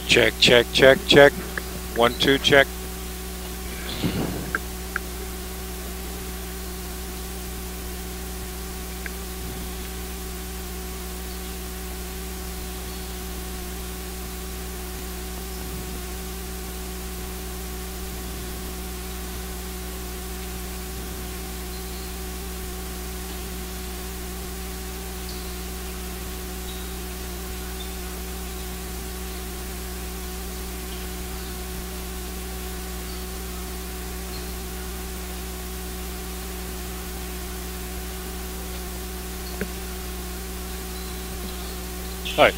Check, check, check, check. 1, 2, check. Hi.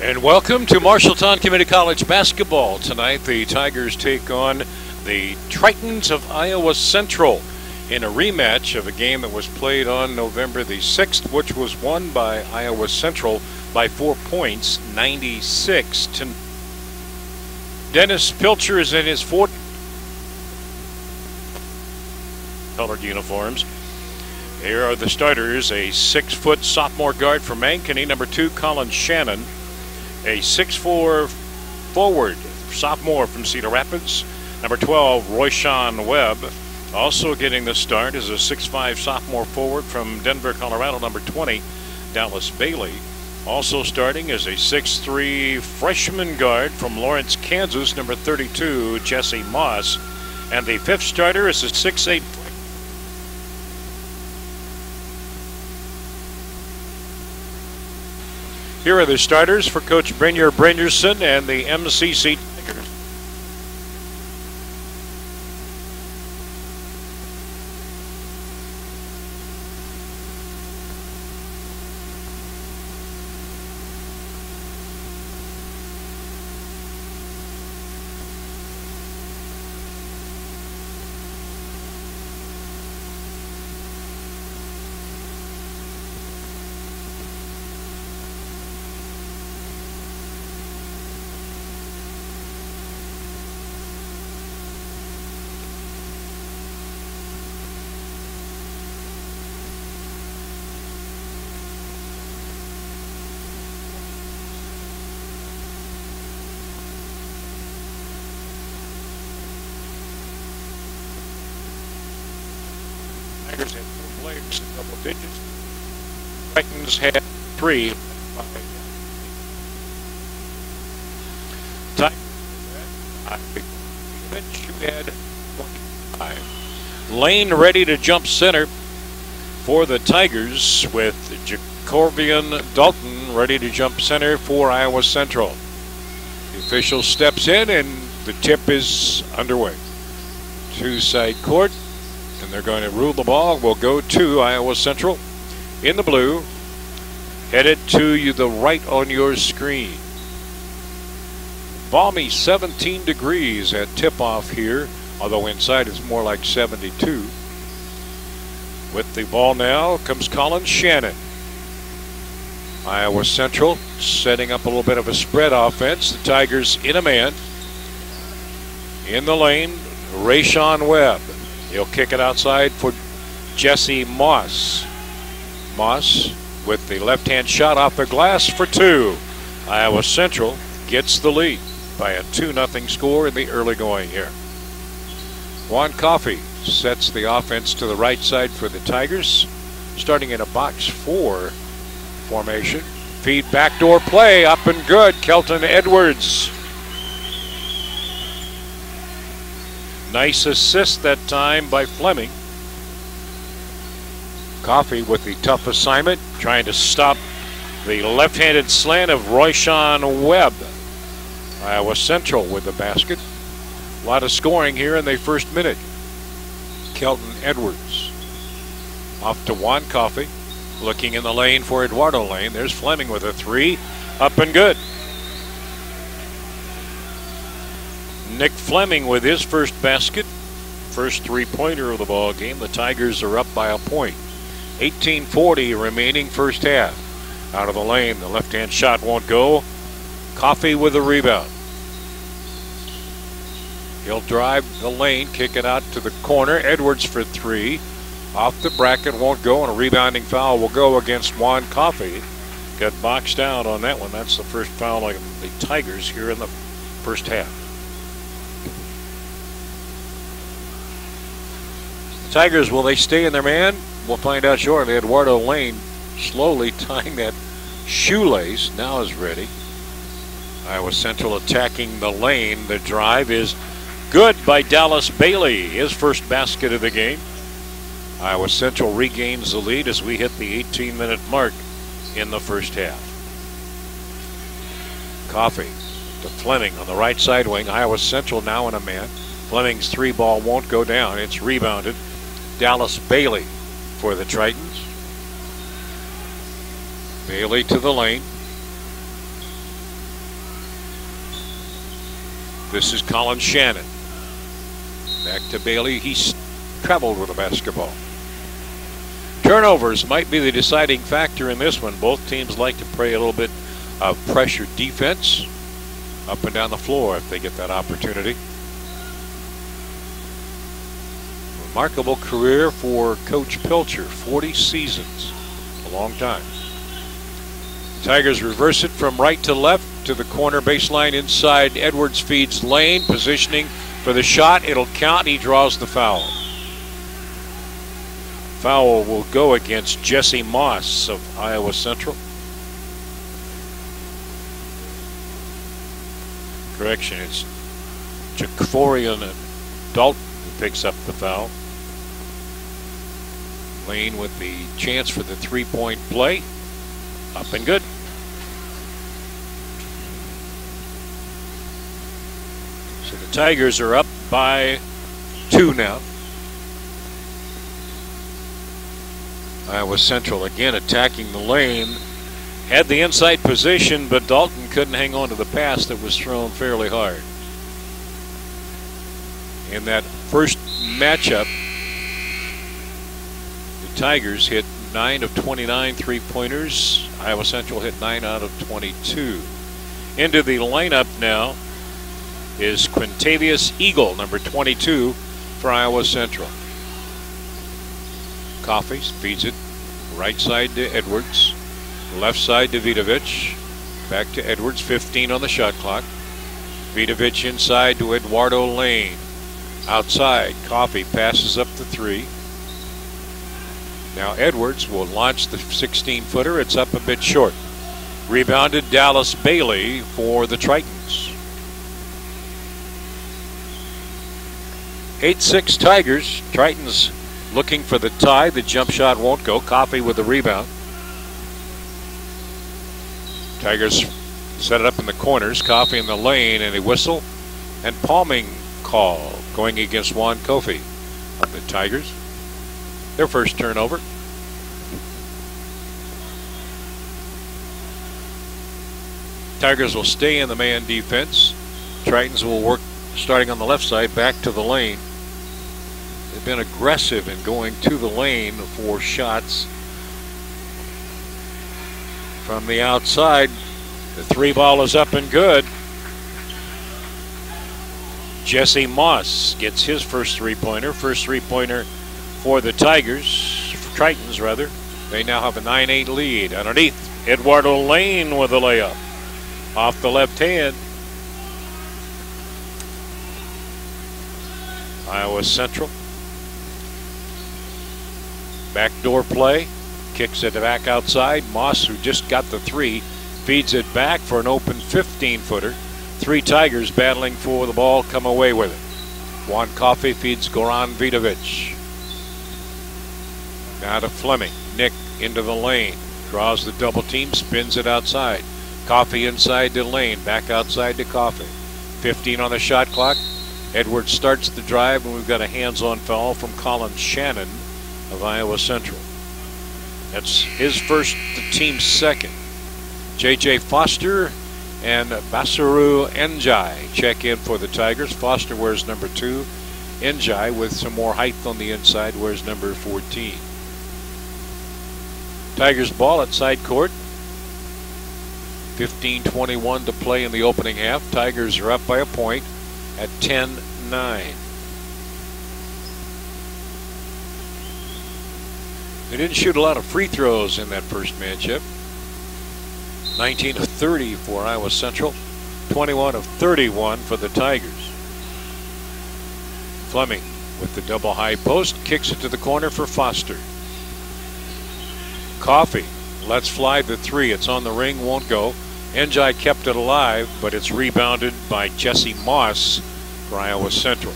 And welcome to Marshalltown Community College basketball. Tonight the Tigers take on the Tritons of Iowa Central in a rematch of a game that was played on November the 6th, which was won by Iowa Central by 4 points, 96 to... Dennis Pilcher is in his fourth colored uniforms. Here are the starters: a 6-foot sophomore guard from Ankeny, number 2 Colin Shannon, a 6'4" forward sophomore from Cedar Rapids, number 12 Royshawn Webb. Also getting the start is a 6'5" sophomore forward from Denver, Colorado, number 20 Dallas Bailey. Also starting is a 6'3" freshman guard from Lawrence, Kansas, number 32 Jesse Moss. And the fifth starter is a 6'8" Here are the starters for Coach Brynjar Brynjarson and the MCC Tigers. Tigers had 4 players in double digits. Titans had 3. Tigers had 25. Lane ready to jump center for the Tigers, with Jacorvian Dalton ready to jump center for Iowa Central. The official steps in and the tip is underway. Two-side court. And they're going to rule the ball. Will go to Iowa Central in the blue. Headed to you the right on your screen. Balmy 17 degrees at tip-off here, although inside it's more like 72. With the ball now comes Colin Shannon. Iowa Central setting up a little bit of a spread offense. The Tigers in a man. In the lane, Royshawn Webb. He'll kick it outside for Jesse Moss. Moss with the left-hand shot off the glass for 2. Iowa Central gets the lead by a 2-0 score in the early going here. Juan Coffey sets the offense to the right side for the Tigers, starting in a box 4 formation. Feed backdoor play, up and good. Kelton Edwards. Nice assist that time by Fleming. Coffey with the tough assignment, trying to stop the left-handed slant of Royshawn Webb. Iowa Central with the basket. A lot of scoring here in the first minute. Kelton Edwards off to Juan Coffey, looking in the lane for Eduardo Lane. There's Fleming with a 3, up and good. Nick Fleming with his first basket, first 3-pointer of the ball game. The Tigers are up by a point. 18:40 remaining first half. Out of the lane, the left-hand shot won't go. Coffey with the rebound. He'll drive the lane, kick it out to the corner. Edwards for 3. Off the bracket, won't go, and a rebounding foul will go against Juan Coffey. Got boxed out on that one. That's the first foul of the Tigers here in the first half. Tigers, will they stay in their man? We'll find out shortly. Eduardo Lane slowly tying that shoelace. Now is ready. Iowa Central attacking the lane. The drive is good by Dallas Bailey. His first basket of the game. Iowa Central regains the lead as we hit the 18-minute mark in the first half. Coffey to Fleming on the right side wing. Iowa Central now in a man. Fleming's 3 ball won't go down. It's rebounded. Dallas Bailey for the Tritons. Bailey to the lane. This is Colin Shannon. Back to Bailey. He's traveled with a basketball. Turnovers might be the deciding factor in this one. Both teams like to play a little bit of pressure defense up and down the floor if they get that opportunity. Remarkable career for Coach Pilcher, 40 seasons, a long time. Tigers reverse it from right to left to the corner baseline inside. Edwards feeds Lane, positioning for the shot. It'll count. He draws the foul. Foul will go against Jesse Moss of Iowa Central. Correction, it's Jacorian and Dalton who picks up the foul. Lane with the chance for the three-point play. Up and good. So the Tigers are up by 2 now. Iowa Central again attacking the lane. Had the inside position, but Dalton couldn't hang on to the pass that was thrown fairly hard. In that first matchup, the Tigers hit 9 of 29 three-pointers. Iowa Central hit 9 out of 22. Into the lineup now is Quintavious Eagle, number 22 for Iowa Central. Coffey feeds it right side to Edwards, left side to Vidovic, back to Edwards, 15 on the shot clock. Vidovic inside to Eduardo Lane. Outside, Coffey passes up the 3. Now Edwards will launch the 16-footer. It's up a bit short. Rebounded Dallas Bailey for the Tritons. 8-6 Tigers. Tritons looking for the tie. The jump shot won't go. Coffey with the rebound. Tigers set it up in the corners. Coffey in the lane, and a whistle and palming call going against Juan Kofi of the Tigers. Their first turnover. Tigers will stay in the man defense. Tritons will work starting on the left side back to the lane. They've been aggressive in going to the lane for shots from the outside. The 3 ball is up and good. Jesse Moss gets his first three-pointer. First three-pointer for the Tigers, Tritons rather. They now have a 9-8 lead. Underneath, Eduardo Lane with a layup off the left hand. Iowa Central. Backdoor play. Kicks it back outside. Moss, who just got the 3, feeds it back for an open 15-footer. 3 Tigers battling for the ball, come away with it. Juan Coffey feeds Goran Vidovic. Now to Fleming. Nick into the lane. Draws the double team, spins it outside. Coffey inside to Lane, back outside to Coffey. 15 on the shot clock. Edwards starts the drive, and we've got a hands-on foul from Colin Shannon of Iowa Central. That's his first, the team's second. J.J. Foster and Basiru Njai check in for the Tigers. Foster wears number 2. Njai, with some more height on the inside, wears number 14. Tigers ball at side court. 15:21 to play in the opening half. Tigers are up by a point at 10-9. They didn't shoot a lot of free throws in that first matchup. 19 of 30 for Iowa Central. 21 of 31 for the Tigers. Fleming with the double high post, kicks it to the corner for Foster. Coffey lets fly the 3. It's on the ring, won't go. Njai kept it alive, but it's rebounded by Jesse Moss for Iowa Central.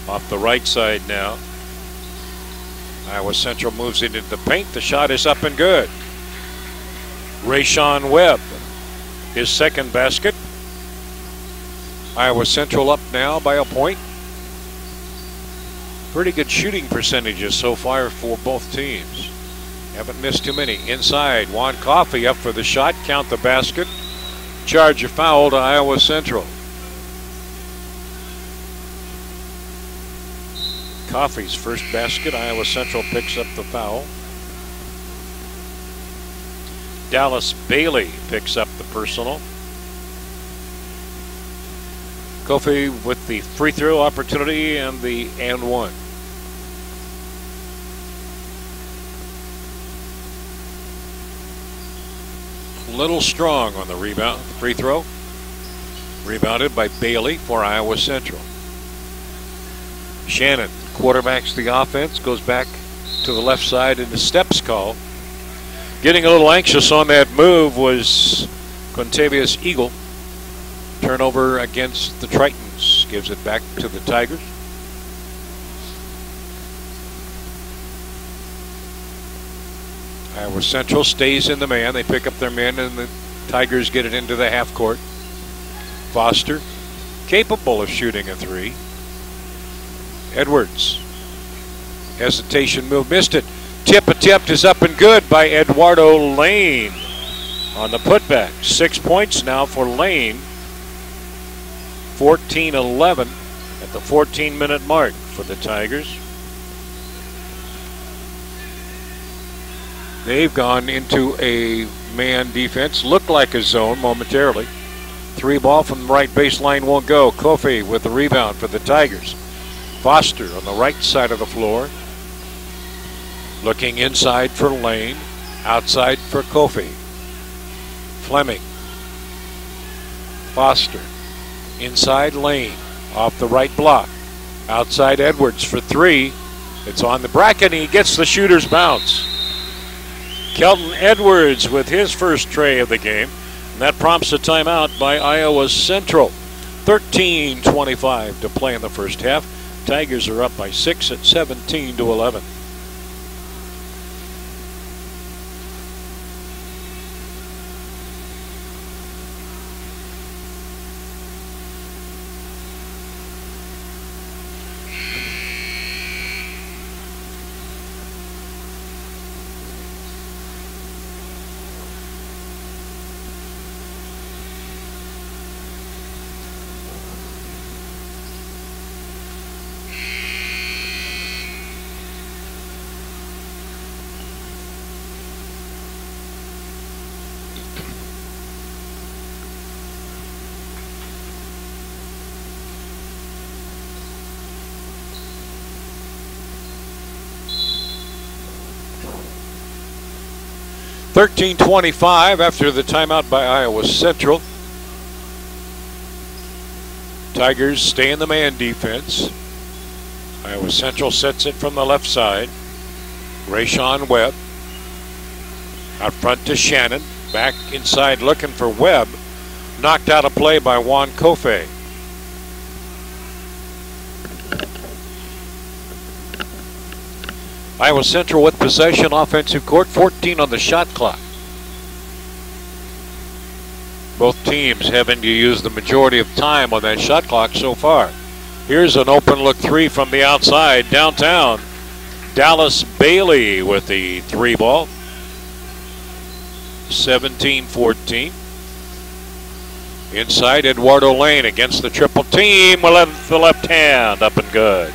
Off the right side now. Iowa Central moves it into the paint. The shot is up and good. Rayshawn Webb, his second basket. Iowa Central up now by a point. Pretty good shooting percentages so far for both teams. Haven't missed too many. Inside, Juan Coffey up for the shot. Count the basket. Charge a foul to Iowa Central. Coffey's first basket. Iowa Central picks up the foul. Dallas Bailey picks up the personal. Coffey with the free throw opportunity and the and one. Little strong on the rebound, free throw. Rebounded by Bailey for Iowa Central. Shannon quarterbacks the offense, goes back to the left side in the steps call. Getting a little anxious on that move was Contavious Eagle. Turnover against the Tritons, gives it back to the Tigers. Iowa Central stays in the man. They pick up their men, and the Tigers get it into the half court. Foster, capable of shooting a three. Edwards, hesitation move, missed it. Tip attempt is up and good by Eduardo Lane on the putback. 6 points now for Lane. 14-11 at the 14-minute mark for the Tigers. They've gone into a man defense, looked like a zone momentarily. Three ball from the right baseline won't go. Kofi with the rebound for the Tigers. Foster on the right side of the floor. Looking inside for Lane, outside for Kofi. Fleming. Foster. Inside Lane, off the right block. Outside Edwards for three. It's on the bracket and he gets the shooter's bounce. Kelton Edwards with his first tray of the game. And that prompts a timeout by Iowa Central. 13:25 to play in the first half. Tigers are up by 6 at 17-11. $13:25 after the timeout by Iowa Central. Tigers stay in the man defense. Iowa Central sets it from the left side. Rayshawn Webb. Out front to Shannon. Back inside looking for Webb. Knocked out of play by Juan Kofe. Iowa Central with possession, offensive court, 14 on the shot clock. Both teams having to use the majority of time on that shot clock so far. Here's an open look three from the outside, downtown. Dallas Bailey with the three ball. 17-14. Inside, Eduardo Lane against the triple team with the left hand, up and good.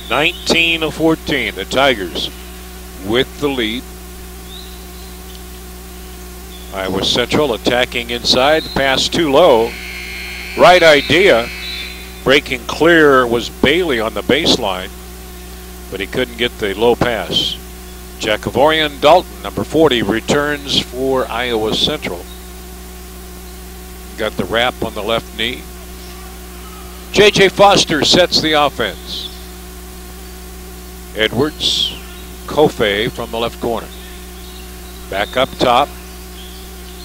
19-14, the Tigers with the lead. Iowa Central attacking inside, the pass too low. Right idea, breaking clear was Bailey on the baseline, but he couldn't get the low pass. Jacovorian Dalton, number 40, returns for Iowa Central. Got the wrap on the left knee. J.J. Foster sets the offense. Edwards, Kofe from the left corner. Back up top.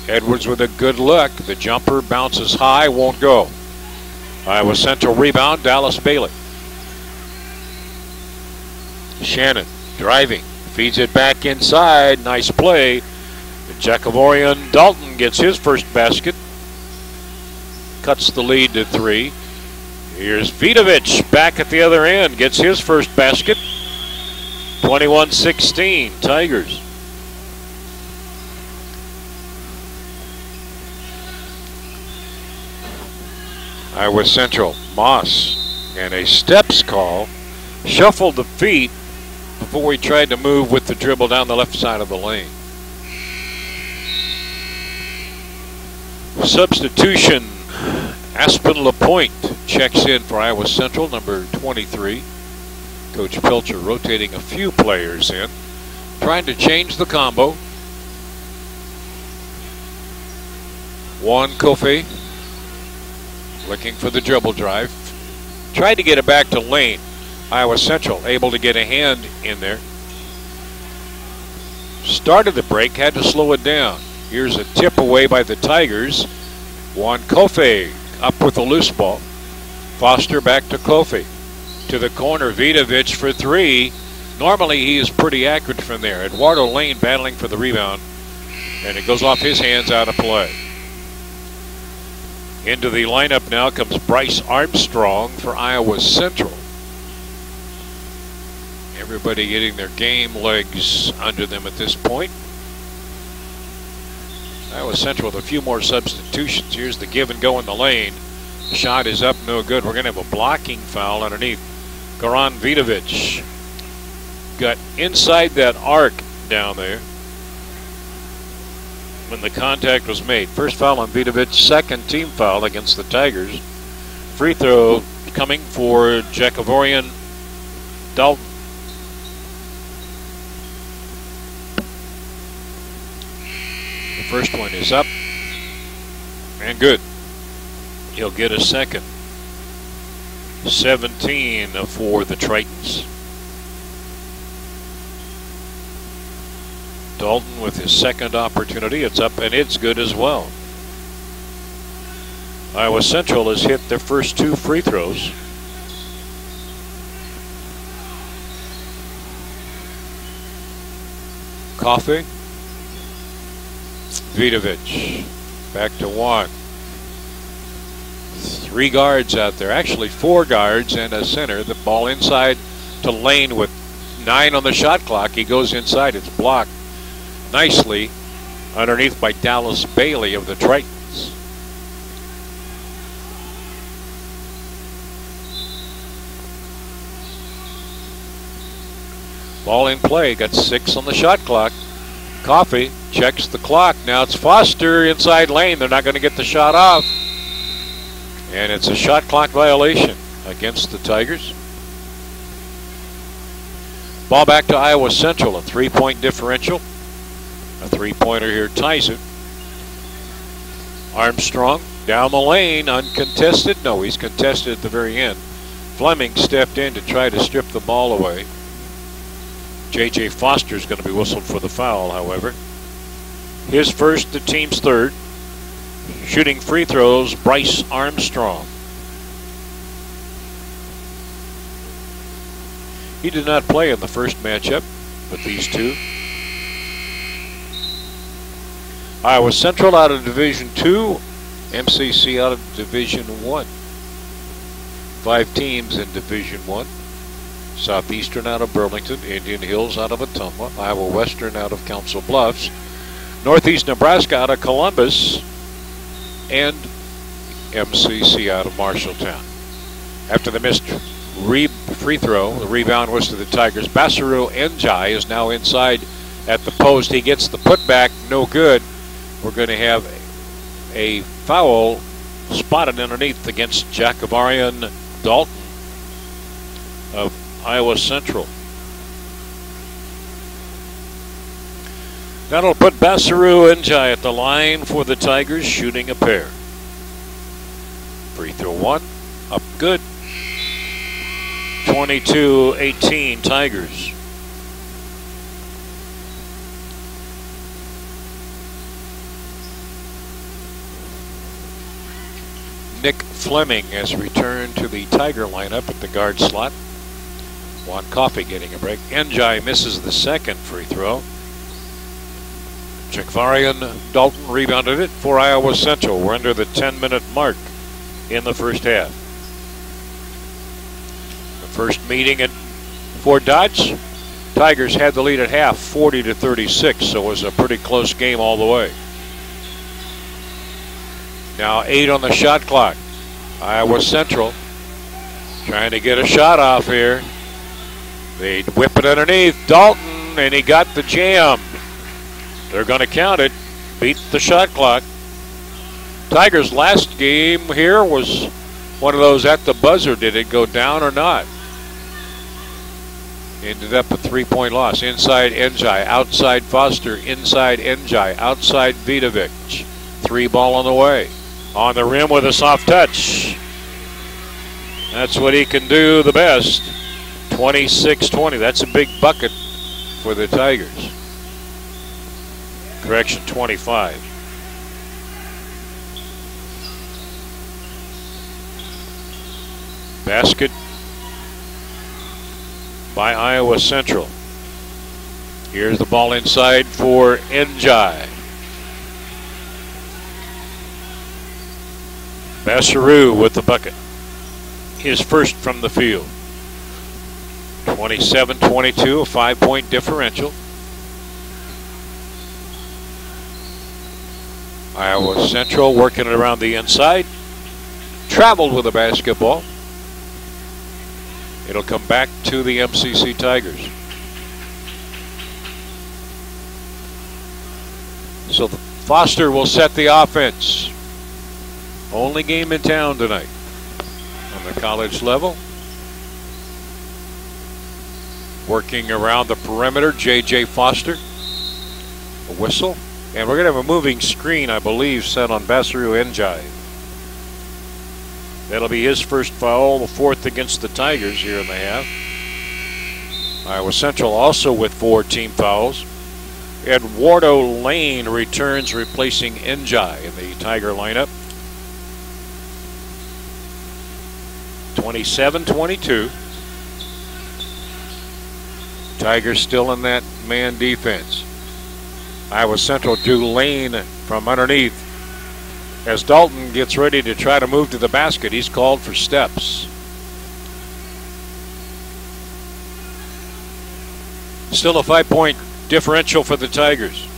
Edwards with a good look. The jumper bounces high, won't go. Iowa Central rebound, Dallas Bailey. Shannon driving, feeds it back inside. Nice play. Jacovorian Dalton gets his first basket. Cuts the lead to three. Here's Vidovic back at the other end, gets his first basket. 21-16, Tigers. Iowa Central, Moss, and a steps call. Shuffled the feet before he tried to move with the dribble down the left side of the lane. Substitution, Aspen LaPointe checks in for Iowa Central, number 23. Coach Pilcher rotating a few players in, trying to change the combo. Juan Kofi looking for the dribble drive. Tried to get it back to lane. Iowa Central able to get a hand in there. Started the break, had to slow it down. Here's a tip away by the Tigers. Juan Kofi up with the loose ball. Foster back to Kofi. To the corner, Vidovic for three. Normally he is pretty accurate from there. Eduardo Lane battling for the rebound. And it goes off his hands, out of play. Into the lineup now comes Bryce Armstrong for Iowa Central. Everybody getting their game legs under them at this point. Iowa Central with a few more substitutions. Here's the give and go in the lane. The shot is up, no good. We're going to have a blocking foul underneath. Goran Vidovic got inside that arc down there when the contact was made. First foul on Vidovic, second team foul against the Tigers. Free throw coming for Jakavorian Dalton. The first one is up and good. He'll get a second. 17 for the Tritons. Dalton with his second opportunity. It's up and it's good as well. Iowa Central has hit their first two free throws. Coffey. Vidovic. Back to Juan. Three guards out there. Actually four guards and a center. The ball inside to Lane with 9 on the shot clock. He goes inside. It's blocked nicely underneath by Dallas Bailey of the Tritons. Ball in play. Got 6 on the shot clock. Coffey checks the clock. Now it's Foster inside lane. They're not going to get the shot off. And it's a shot clock violation against the Tigers. Ball back to Iowa Central. A 3-point differential. A three-pointer here ties it. Armstrong down the lane, uncontested. No, he's contested at the very end. Fleming stepped in to try to strip the ball away. J.J. Foster's going to be whistled for the foul, however. His first, the team's third. Shooting free throws, Bryce Armstrong. He did not play in the first matchup with these two. Iowa Central out of Division II, MCC out of Division I. 5 teams in Division I. Southeastern out of Burlington, Indian Hills out of Ottumwa, Iowa Western out of Council Bluffs, Northeast Nebraska out of Columbus, and MCC out of Marshalltown. After the missed free throw, the rebound was to the Tigers. Basaru Njai is now inside at the post. He gets the putback, no good. We're going to have a foul spotted underneath against Jakavarian Dalton of Iowa Central. That'll put Basaru Njai at the line for the Tigers, shooting a pair. Free throw 1, up good. 22-18 Tigers. Nick Fleming has returned to the Tiger lineup at the guard slot. Juan Coffey getting a break. Njai misses the second free throw. Jakavarian Dalton rebounded it for Iowa Central. We're under the 10-minute mark in the first half. The first meeting at Fort Dodge, Tigers had the lead at half, 40-36, so it was a pretty close game all the way. Now 8 on the shot clock. Iowa Central trying to get a shot off here. They whip it underneath Dalton, and he got the jam. They're going to count it. Beat the shot clock. Tigers' last game here was one of those at the buzzer. Did it go down or not? Ended up a 3-point loss. Inside Njai, outside Foster, inside Njai, outside Vidovic. 3 ball on the way. On the rim with a soft touch. That's what he can do the best. 26-20. That's a big bucket for the Tigers. Correction, 25. Basket by Iowa Central. Here's the ball inside for Njai. Bassaru with the bucket. His first from the field. 27-22, a 5-point differential. Iowa Central working it around the inside. Traveled with the basketball. It'll come back to the MCC Tigers. So Foster will set the offense. Only game in town tonight on the college level. Working around the perimeter, J.J. Foster. A whistle. And we're going to have a moving screen, I believe, set on Bassaru Njai. That'll be his first foul, the 4th against the Tigers here in the half. Iowa Central also with 4 team fouls. Eduardo Lane returns, replacing Njai in the Tiger lineup. 27-22. Tigers still in that man defense. Iowa Central drew Lane from underneath. As Dalton gets ready to try to move to the basket, he's called for steps. Still a 5-point differential for the Tigers.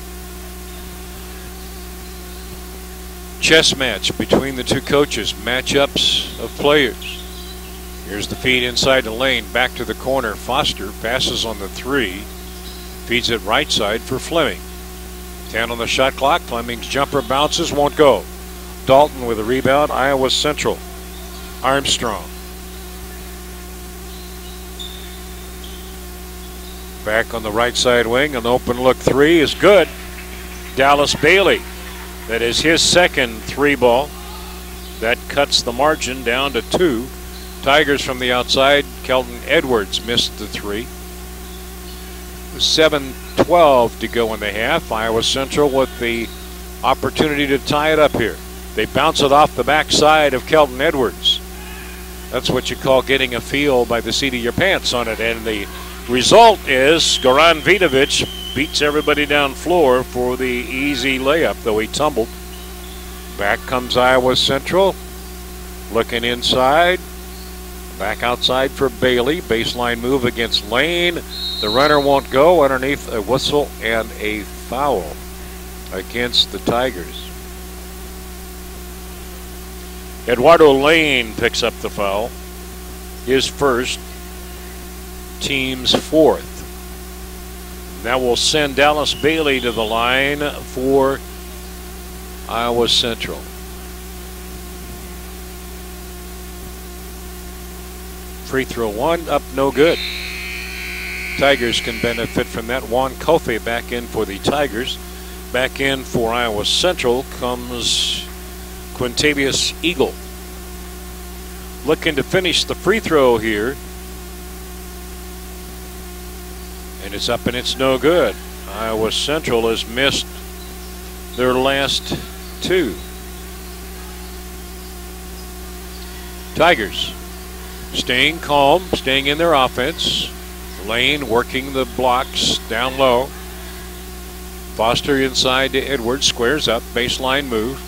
Chess match between the two coaches, matchups of players. Here's the feed inside the lane, back to the corner. Foster passes on the 3, feeds it right side for Fleming. 10 on the shot clock. Fleming's jumper bounces, won't go. Dalton with a rebound. Iowa Central. Armstrong. Back on the right side wing. An open look 3 is good. Dallas Bailey. That is his second 3 ball. That cuts the margin down to 2. Tigers from the outside. Kelton Edwards missed the 3. 7:12 to go in the half. Iowa Central with the opportunity to tie it up here. They bounce it off the backside of Kelton Edwards. That's what you call getting a feel by the seat of your pants on it. And the result is Goran Vidovic beats everybody down floor for the easy layup, though he tumbled. Back comes Iowa Central. Looking inside. Back outside for Bailey. Baseline move against Lane. The runner won't go. Underneath, a whistle and a foul against the Tigers. Eduardo Lane picks up the foul. His first, team's 4th. That will send Dallas Bailey to the line for Iowa Central. Free throw 1 up, no good. Tigers can benefit from that. Juan Kofe back in for the Tigers. Back in for Iowa Central comes Quintavious Eagle. Looking to finish the free throw here. And it's up and it's no good. Iowa Central has missed their last 2. Tigers staying calm, staying in their offense. Lane working the blocks down low. Foster inside to Edwards, squares up, baseline move.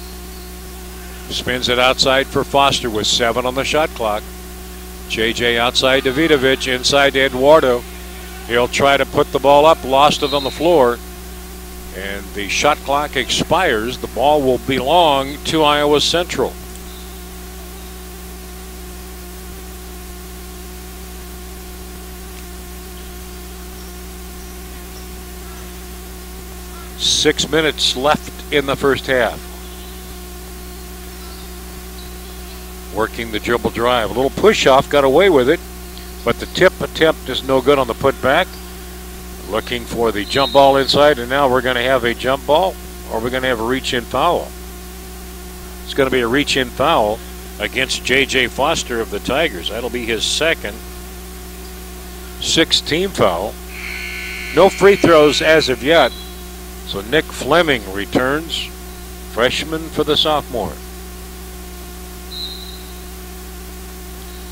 Spins it outside for Foster with 7 on the shot clock. JJ outside to Vidovic, inside to Eduardo. He'll try to put the ball up, lost it on the floor. And the shot clock expires. The ball will belong to Iowa Central. 6 minutes left in the first half. Working the dribble drive. A little push off, got away with it, but the tip attempt is no good on the putback. Looking for the jump ball inside, and now we're going to have a jump ball, or we're going to have a reach-in foul. It's going to be a reach-in foul against J.J. Foster of the Tigers. That'll be his second. 6th team foul. No free throws as of yet. So Nick Fleming returns, freshman for the sophomore.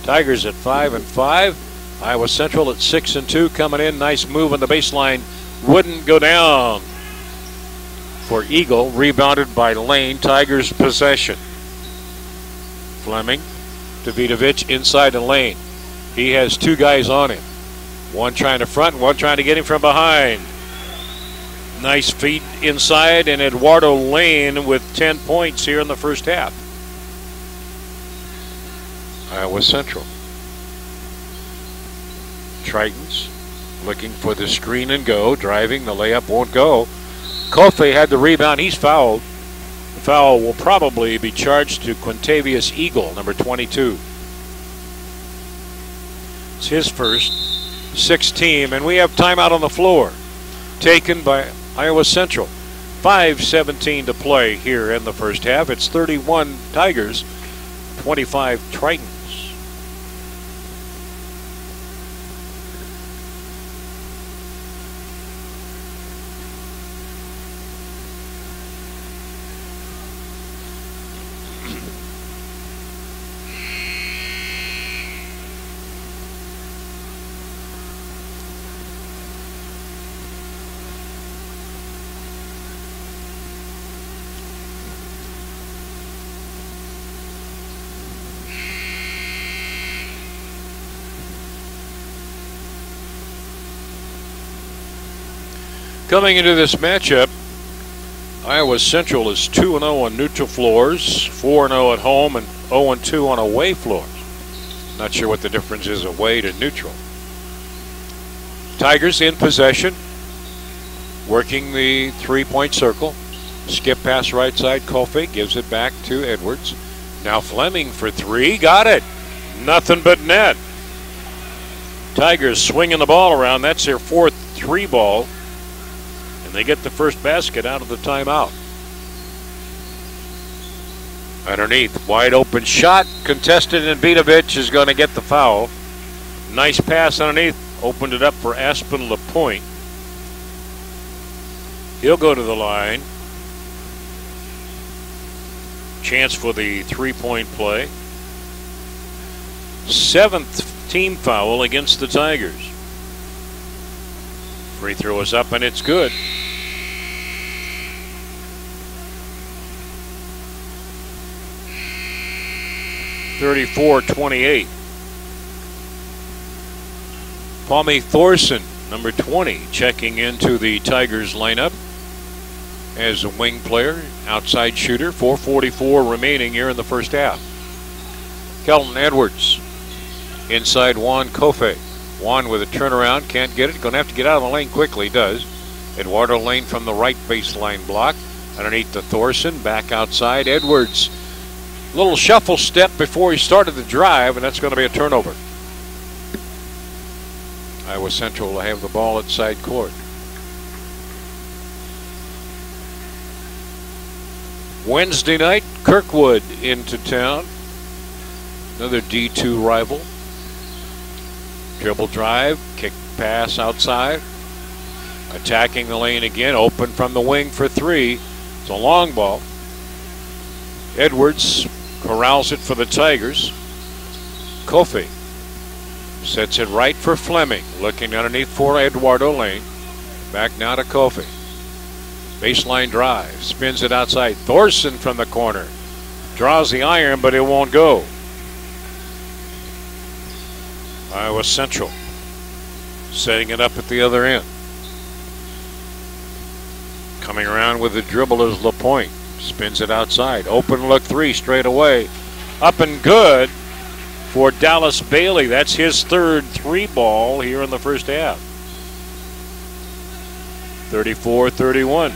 Tigers at 5-5. Iowa Central at 6-2 coming in. Nice move on the baseline. Wouldn't go down for Eagle. Rebounded by Lane. Tigers possession. Fleming to Vidovic inside the lane. He has 2 guys on him. One trying to front, one trying to get him from behind. Nice feed inside, and Eduardo Lane with 10 points here in the first half. Iowa Central. Tritons looking for the screen and go. Driving, the layup won't go. Kofi had the rebound. He's fouled. The foul will probably be charged to Quintavious Eagle, number 22. It's his first. 6th team, and we have timeout on the floor taken by Iowa Central. 5:17 to play here in the first half. It's 31 Tigers, 25 Tritons. Coming into this matchup, Iowa Central is 2-0 on neutral floors, 4-0 at home, and 0-2 on away floors. Not sure what the difference is away to neutral. Tigers in possession, working the 3-point circle. Skip pass right side, Kofi gives it back to Edwards. Now Fleming for 3, got it. Nothing but net. Tigers swinging the ball around. That's their 4th 3-ball. And they get the first basket out of the timeout. Underneath, wide open shot, contested, and Vidovic is going to get the foul. Nice pass underneath, opened it up for Aspen LaPointe. He'll go to the line. Chance for the 3-point play. 7th team foul against the Tigers. Free throw is up and it's good. (34-28). Paumy Thorson, number 20, checking into the Tigers lineup as a wing player, outside shooter. 4:44 remaining here in the first half. Kelton Edwards inside Juan Kofe. Juan with a turnaround, can't get it. Going to have to get out of the lane quickly, does. Eduardo Lane from the right baseline block. Underneath to Thorson, back outside. Edwards, little shuffle step before he started the drive, and that's going to be a turnover. Iowa Central will have the ball at side court. Wednesday night, Kirkwood into town. Another D2 rival. Dribble drive, kick pass outside. Attacking the lane again, open from the wing for 3. It's a long ball. Edwards corrals it for the Tigers. Kofi sets it right for Fleming. Looking underneath for Eduardo Lane. Back now to Kofi. Baseline drive, spins it outside. Thorson from the corner. Draws the iron, but it won't go. Iowa Central setting it up at the other end. Coming around with the dribble is LaPointe. Spins it outside. Open look 3 straight away. Up and good for Dallas Bailey. That's his 3rd 3-ball here in the first half. 34-31.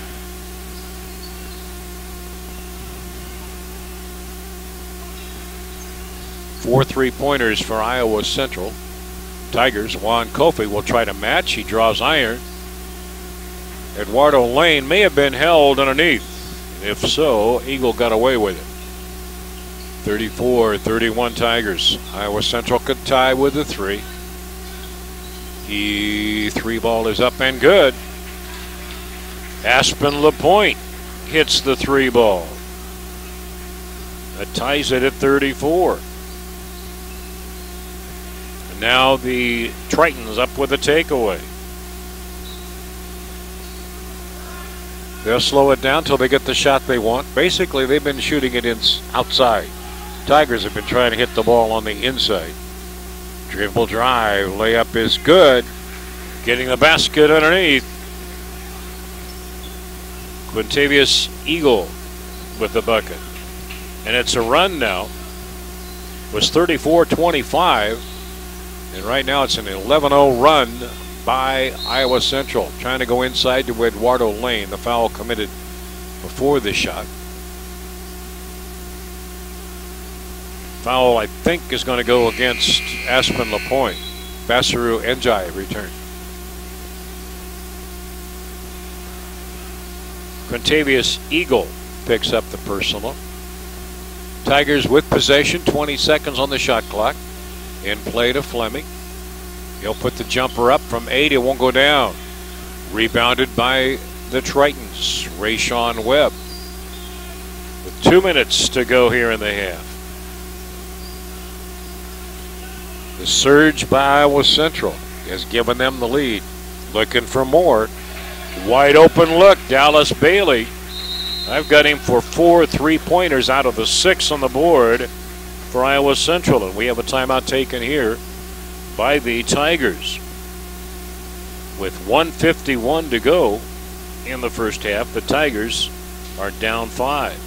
4 3-pointers for Iowa Central. Tigers, Juan Kofi will try to match. He draws iron. Eduardo Lane may have been held underneath. If so, Eagle got away with it. 34-31 Tigers. Iowa Central could tie with the 3. The 3-ball is up and good. Aspen LaPointe hits the 3-ball. That ties it at 34. And now the Tritons up with a takeaway. They'll slow it down till they get the shot they want. Basically, they've been shooting it outside. Tigers have been trying to hit the ball on the inside. Dribble drive, layup is good. Getting the basket underneath. Quintavious Eagle with the bucket. And it's a run now. It was 34-25. And right now it's an 11-0 run by Iowa Central. Trying to go inside to Eduardo Lane. The foul committed before the shot. Foul, I think, is going to go against Aspen LaPointe. Basiru Njai return. Quintavious Eagle picks up the personal. Tigers with possession, 20 seconds on the shot clock. In play to Fleming. He'll put the jumper up from 8. It won't go down. Rebounded by the Tritons. Rayshawn Webb. With 2 minutes to go here in the half. The surge by Iowa Central has given them the lead. Looking for more. Wide open look. Dallas Bailey. I've got him for 4 3-pointers out of the 6 on the board for Iowa Central. And we have a timeout taken here by the Tigers. With 1:51 to go in the first half, the Tigers are down 5.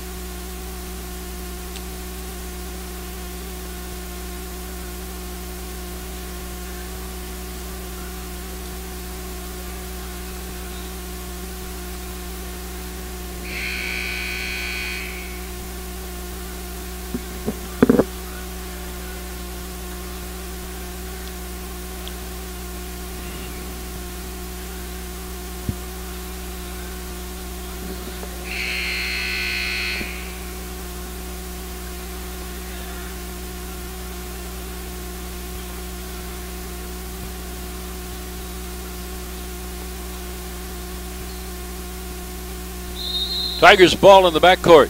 Tigers ball in the backcourt.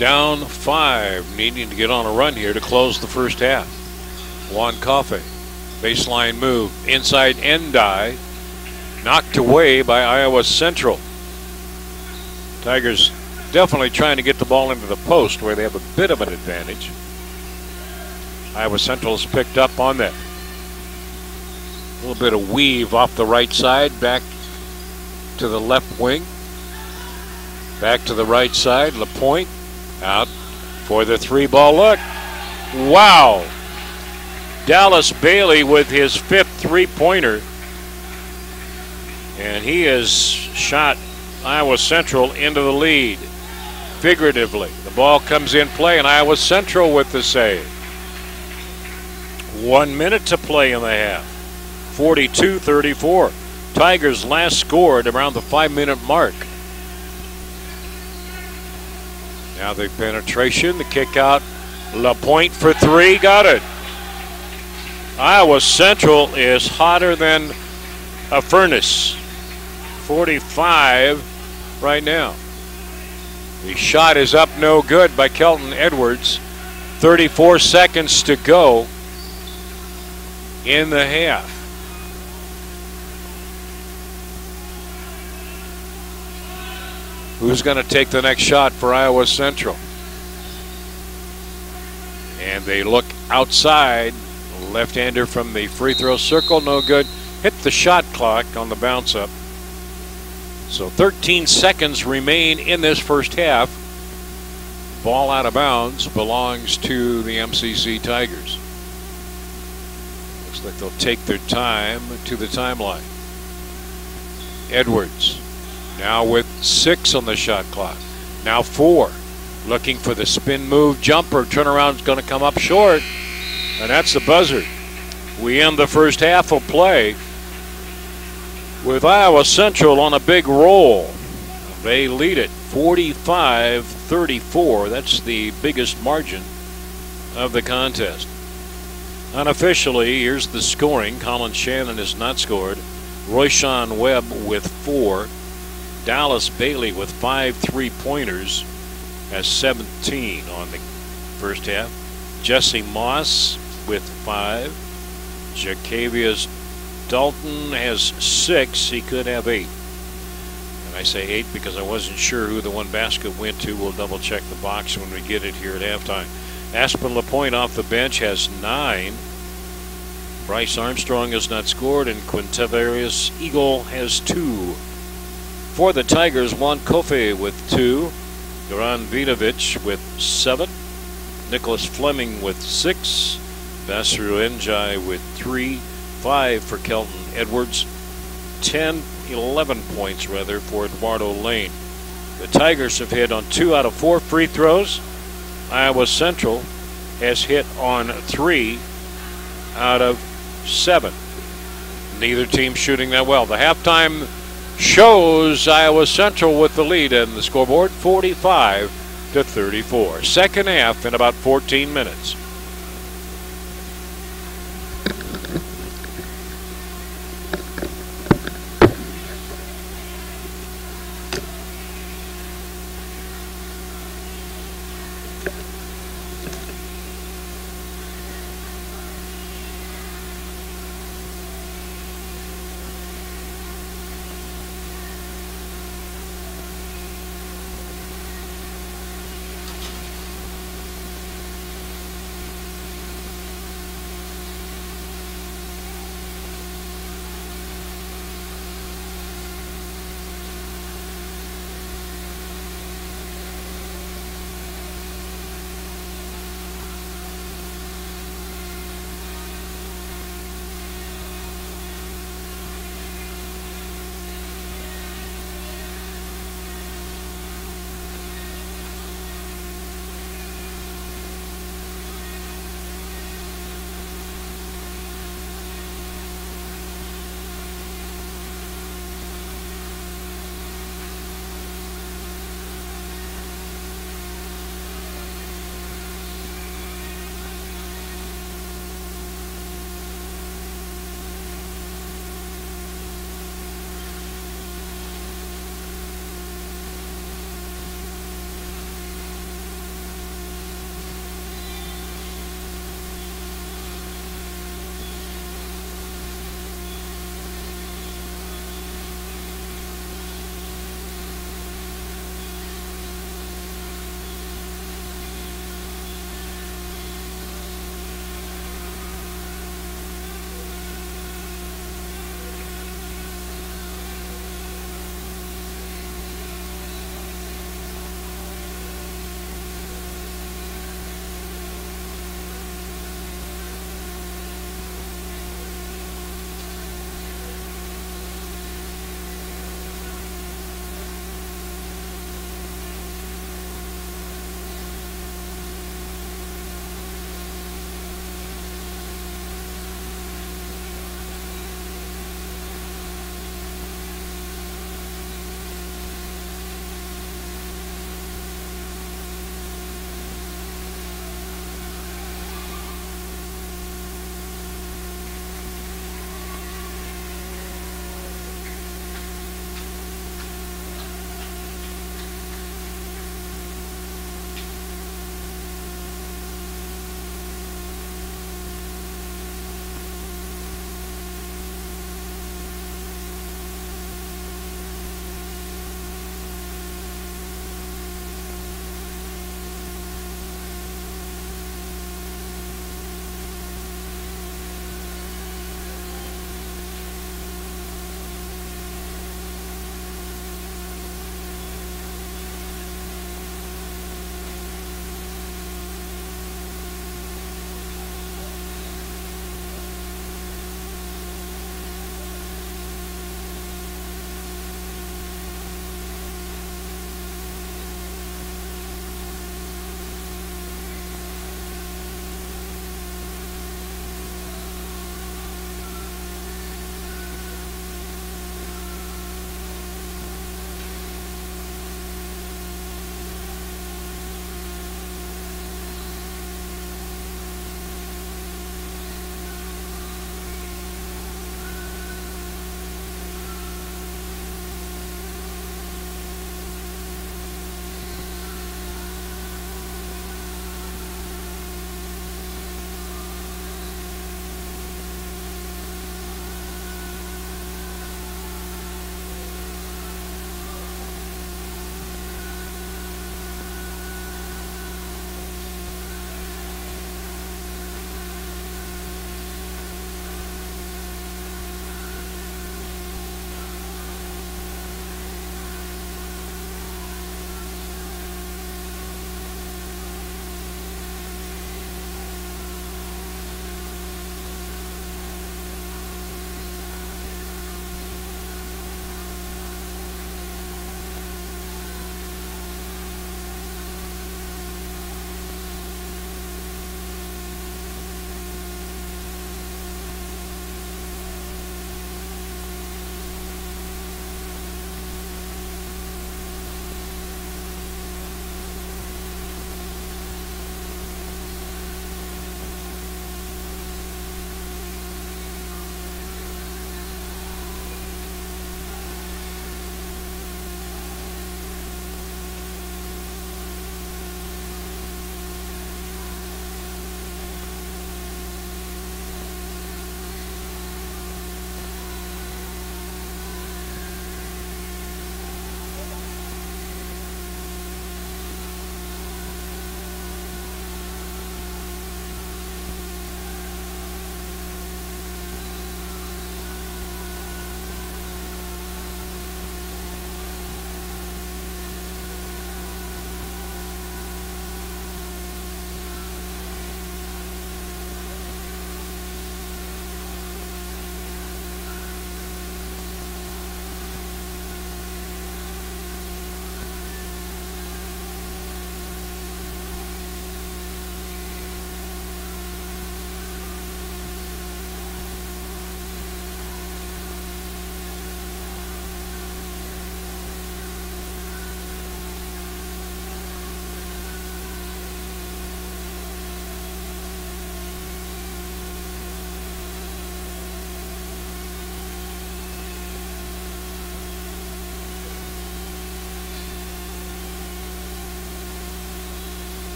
Down 5, needing to get on a run here to close the first half. Juan Kofi, baseline move, inside Ndai, knocked away by Iowa Central. Tigers definitely trying to get the ball into the post where they have a bit of an advantage. Iowa Central has picked up on that. A little bit of weave off the right side, back to the left wing. Back to the right side, LaPointe out for the 3-ball look. Wow! Dallas Bailey with his 5th 3-pointer. And he has shot Iowa Central into the lead, figuratively. The ball comes in play, and Iowa Central with the save. 1 minute to play in the half. 42-34. Tigers last scored around the 5-minute mark. Now the penetration, the kick out. LaPointe for 3, got it. Iowa Central is hotter than a furnace. 45 right now. The shot is up, no good by Kelton Edwards. 34 seconds to go in the half. Who's going to take the next shot for Iowa Central? And they look outside. Left-hander from the free throw circle, no good. Hit the shot clock on the bounce up. So 13 seconds remain in this first half. Ball out of bounds belongs to the MCC Tigers. Looks like they'll take their time to the timeline. Edwards now with 6 on the shot clock. Now 4. Looking for the spin move jumper. Turnaround's going to come up short. And that's the buzzer. We end the first half of play with Iowa Central on a big roll. They lead it 45-34. That's the biggest margin of the contest. Unofficially, here's the scoring. Colin Shannon has not scored. Royshawn Webb with 4. Dallas Bailey with 5 3-pointers has 17 on the first half. Jesse Moss with 5. Jacavius Dalton has 6. He could have 8. And I say 8 because I wasn't sure who the one basket went to. We'll double check the box when we get it here at halftime. Aspen LaPointe off the bench has 9. Bryce Armstrong has not scored, and Quintevarius Eagle has 2. For the Tigers, Juan Kofe with 2. Goran Vidovic with 7. Nicholas Fleming with 6. Basiru Njai with 3. 5 for Kelton Edwards. 11 points rather for Eduardo Lane. The Tigers have hit on 2 out of 4 free throws. Iowa Central has hit on 3 out of 7. Neither team shooting that well. The halftime shows Iowa Central with the lead and the scoreboard 45-34. Second half in about 14 minutes.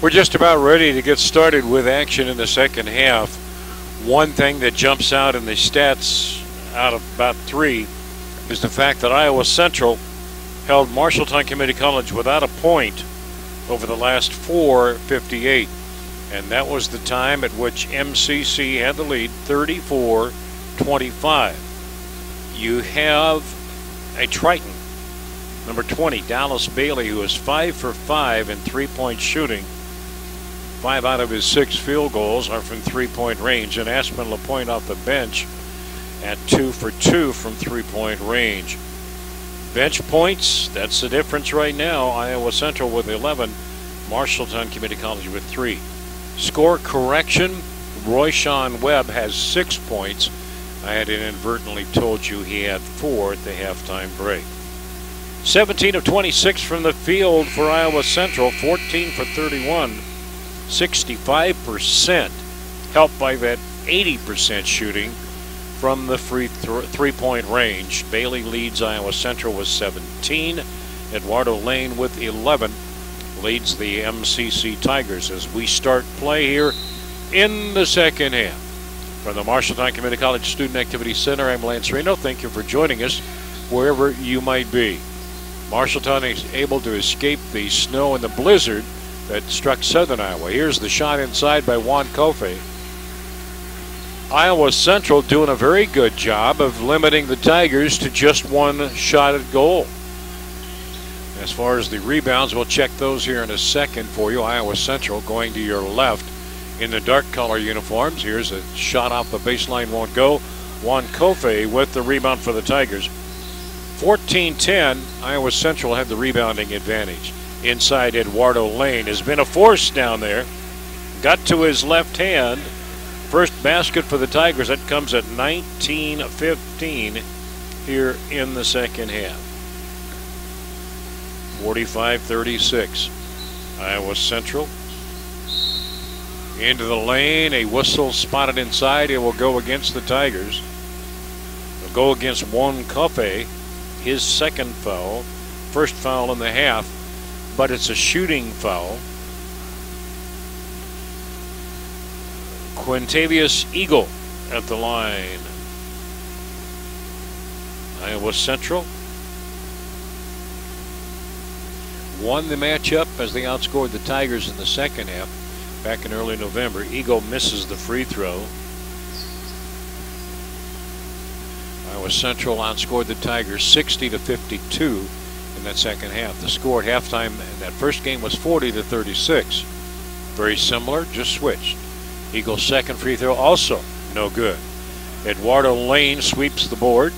We're just about ready to get started with action in the second half. One thing that jumps out in the stats out of about 3 is the fact that Iowa Central held Marshalltown Community College without a point over the last 4:58. And that was the time at which MCC had the lead, 34-25. You have a Triton, number 20, Dallas Bailey, who is 5 for 5 in three-point shooting. 5 out of his 6 field goals are from three-point range, and Aspen LaPointe off the bench at 2 for 2 from three-point range. Bench points, that's the difference right now. Iowa Central with 11, Marshalltown Community College with 3. Score correction, Royshawn Webb has 6 points. I had inadvertently told you he had 4 at the halftime break. 17 of 26 from the field for Iowa Central, 14 for 31. 65%, helped by that 80% shooting from the three-point range. Bailey leads Iowa Central with 17. Eduardo Lane with 11 leads the MCC Tigers as we start play here in the second half. From the Marshalltown Community College Student Activity Center, I'm Lance Reno. Thank you for joining us wherever you might be. Marshalltown is able to escape the snow and the blizzard that struck southern Iowa. Here's the shot inside by Juan Kofe. Iowa Central doing a very good job of limiting the Tigers to just one shot at goal. As far as the rebounds, we'll check those here in a second for you. Iowa Central going to your left in the dark color uniforms. Here's a shot off the baseline, won't go. Juan Kofe with the rebound for the Tigers. 14-10, Iowa Central had the rebounding advantage. Inside, Eduardo Lane has been a force down there. Got to his left hand. First basket for the Tigers. That comes at 19-15 here in the second half. 45-36. Iowa Central into the lane. A whistle spotted inside. It will go against the Tigers. It'll go against Juan Kofe. His second foul. First foul in the half. But it's a shooting foul. Quintavious Eagle at the line. Iowa Central won the matchup as they outscored the Tigers in the second half back in early November. Eagle misses the free throw. Iowa Central outscored the Tigers 60-52 in that second half. The score at halftime in that first game was 40-36. Very similar, just switched. Eagles' second free throw also no good. Eduardo Lane sweeps the board.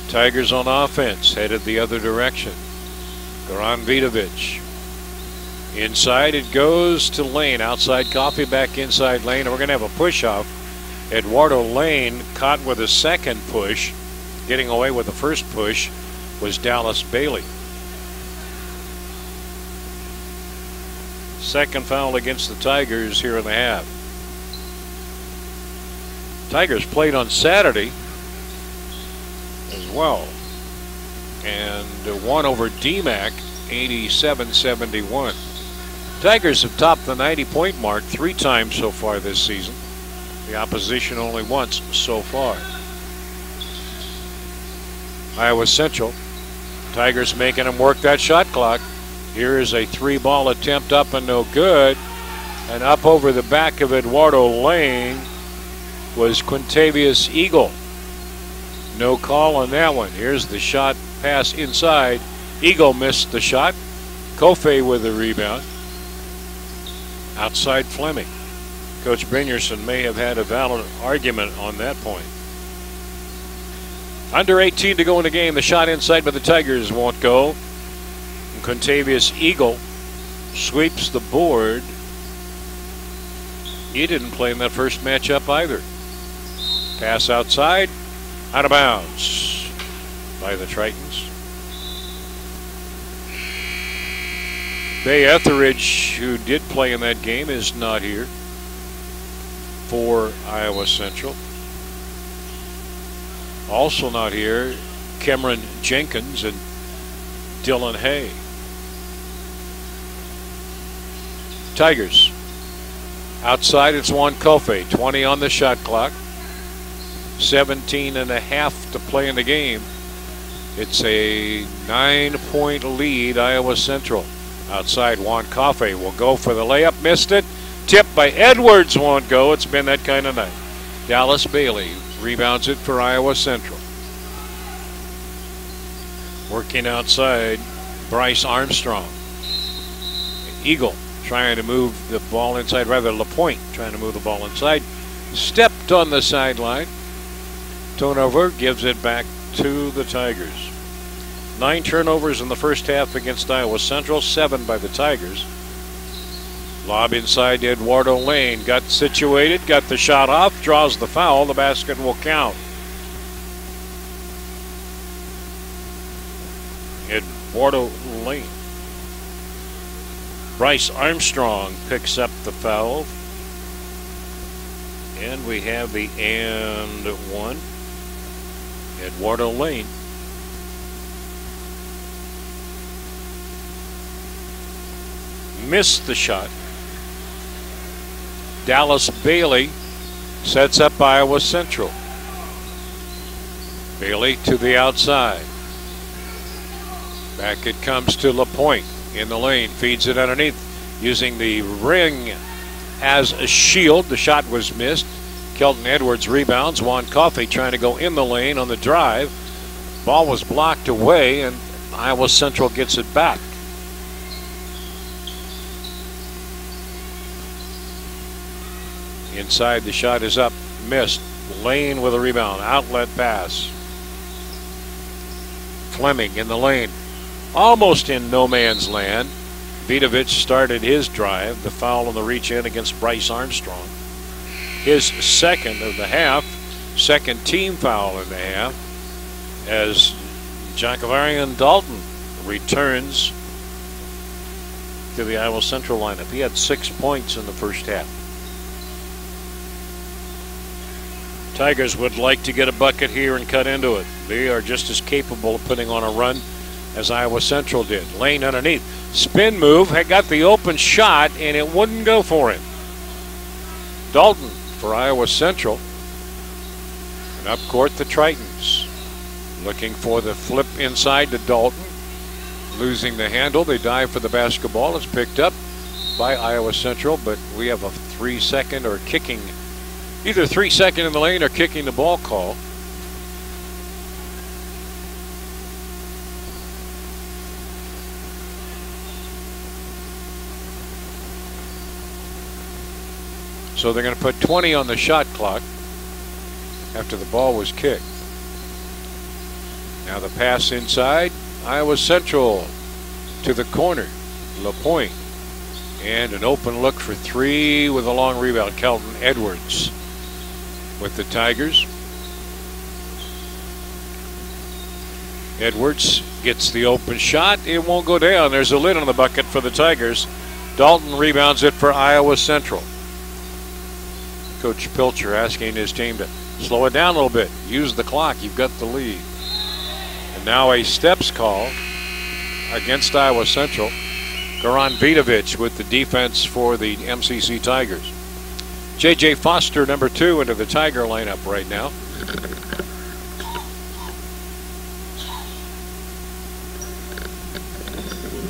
Tigers on offense headed the other direction. Goran Vidovic. Inside it goes to Lane. Outside Coffee, back inside Lane. And we're going to have a push-off. Eduardo Lane caught with a second push. Getting away with the first push was Dallas Bailey. Second foul against the Tigers here in the half. Tigers played on Saturday as well and won over DMAC 87-71. Tigers have topped the 90-point mark 3 times so far this season. The opposition only once so far. Iowa Central. Tigers making them work that shot clock. Here is a 3-ball attempt up and no good. And up over the back of Eduardo Lane was Quintavious Eagle. No call on that one. Here's the shot pass inside. Eagle missed the shot. Kofe with the rebound. Outside Fleming. Coach Brynjersen may have had a valid argument on that point. Under 18 to go in the game. The shot inside by the Tigers won't go. And Quintavious Eagle sweeps the board. He didn't play in that first matchup either. Pass outside. Out of bounds by the Tritons. Bay Etheridge, who did play in that game, is not here for Iowa Central. Also not here, Cameron Jenkins and Dylan Hay. Tigers. Outside, it's Juan Kofe, 20 on the shot clock. 17.5 to play in the game. It's a 9-point lead, Iowa Central. Outside, Juan Kofe will go for the layup. Missed it. Tipped by Edwards, won't go. It's been that kind of night. Dallas Bailey rebounds it for Iowa Central. Working outside, Bryce Armstrong. Eagle trying to move the ball inside, rather LaPointe trying to move the ball inside. Stepped on the sideline. Turnover gives it back to the Tigers. 9 turnovers in the first half against Iowa Central, 7 by the Tigers. Lob inside to Eduardo Lane. Got situated, got the shot off, draws the foul. The basket will count. Eduardo Lane. Bryce Armstrong picks up the foul. And we have the and one. Eduardo Lane. Missed the shot. Dallas Bailey sets up Iowa Central. Bailey to the outside. Back it comes to LaPointe in the lane. Feeds it underneath using the ring as a shield. The shot was missed. Kelton Edwards rebounds. Juan Kofe trying to go in the lane on the drive. Ball was blocked away and Iowa Central gets it back. Inside, the shot is up, missed. Lane with a rebound, outlet pass. Fleming in the lane, almost in no man's land. Vidovic started his drive. The foul on the reach in against Bryce Armstrong. His second of the half, second team foul in the half, as Jacavarian Dalton returns to the Iowa Central lineup. He had 6 points in the first half. Tigers would like to get a bucket here and cut into it. They are just as capable of putting on a run as Iowa Central did. Lane underneath. Spin move. Had got the open shot, and it wouldn't go for him. Dalton for Iowa Central. And up court, the Tritons. Looking for the flip inside to Dalton. Losing the handle. They dive for the basketball. It's picked up by Iowa Central, but we have a 3-second or kicking. Either 3-second in the lane or kicking the ball call. So they're going to put 20 on the shot clock after the ball was kicked. Now the pass inside. Iowa Central to the corner. LaPointe. And an open look for 3 with a long rebound. Kelton Edwards with the Tigers. Edwards gets the open shot. It won't go down. There's a lid on the bucket for the Tigers. Dalton rebounds it for Iowa Central. Coach Pilcher asking his team to slow it down a little bit. Use the clock. You've got the lead. And now a steps call against Iowa Central. Goran Vidovic with the defense for the MCC Tigers. J.J. Foster, number 2, into the Tiger lineup right now.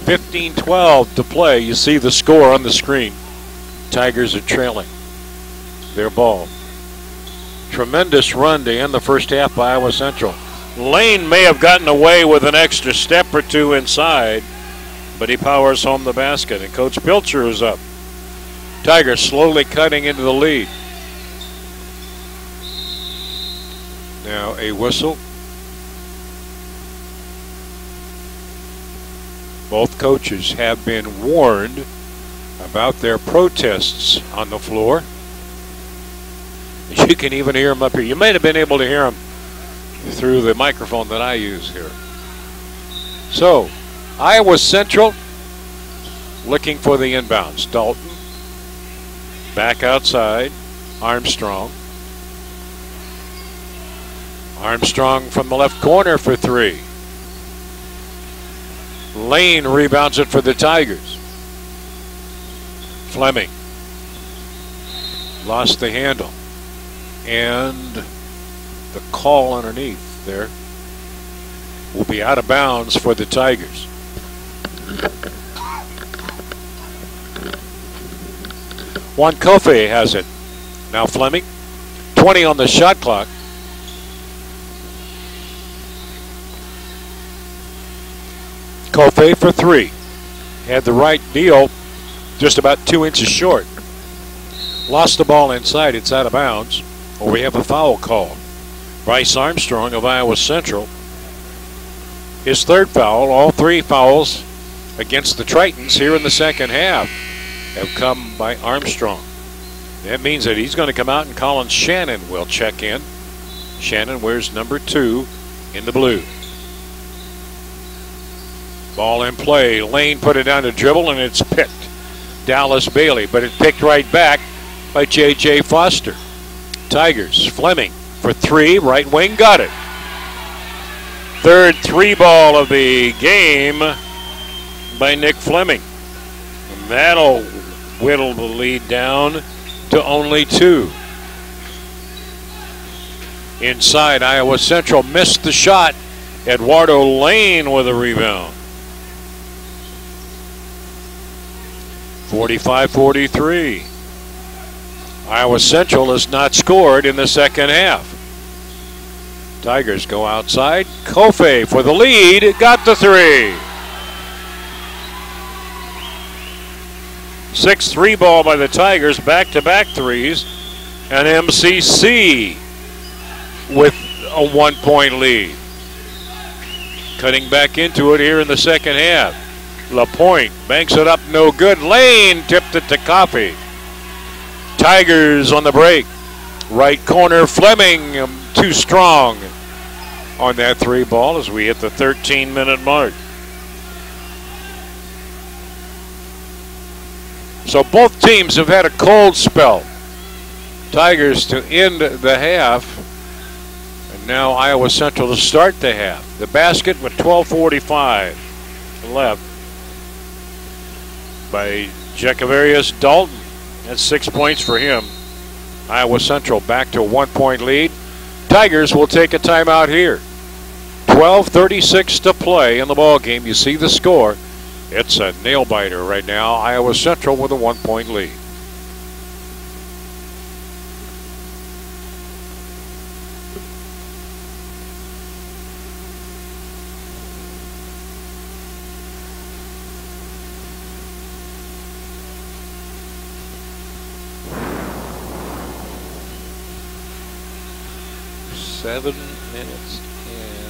.12 to play. You see the score on the screen. Tigers are trailing their ball. Tremendous run to end the first half by Iowa Central. Lane may have gotten away with an extra step or 2 inside, but he powers home the basket, and Coach Pilcher is up. Tigers slowly cutting into the lead. Now a whistle. Both coaches have been warned about their protests on the floor. You can even hear them up here. You might have been able to hear them through the microphone that I use here. So, Iowa Central looking for the inbounds. Dalton back outside. Armstrong. Armstrong from the left corner for 3. Lane rebounds it for the Tigers. Fleming lost the handle, and the call underneath there will be out of bounds for the Tigers. Juan Kofi has it. Now Fleming, 20 on the shot clock. Kofi for 3. Had the right deal, just about 2 inches short. Lost the ball inside, it's out of bounds. Or we have a foul call. Bryce Armstrong of Iowa Central. His 3rd foul. All 3 fouls against the Tritons here in the second half have come by Armstrong. That means that he's going to come out, and Colin Shannon will check in. Shannon wears number 2 in the blue. Ball in play. Lane put it down to dribble, and it's picked. Dallas Bailey, but it picked right back by J.J. Foster. Tigers, Fleming for 3, right wing, got it. 3rd 3-ball of the game by Nick Fleming. And that'll whittle the lead down to only 2. Inside, Iowa Central missed the shot. Eduardo Lane with a rebound. 45-43. Iowa Central has not scored in the second half. Tigers go outside. Kofi for the lead. Got the 3. 6th 3-ball by the Tigers. Back-to-back 3s. And MCC with a 1-point lead. Cutting back into it here in the second half. LaPointe banks it up, no good. Lane tipped it to Coffey. Tigers on the break. Right corner, Fleming too strong on that 3-ball as we hit the 13-minute mark. So both teams have had a cold spell. Tigers to end the half, and now Iowa Central to start the half. The basket with 12:45 left by Jacavarius Dalton. That's 6 points for him. Iowa Central back to a 1-point lead. Tigers will take a timeout here. 12:36 to play in the ball game. You see the score. It's a nail biter right now. Iowa Central with a 1-point lead. Seven minutes and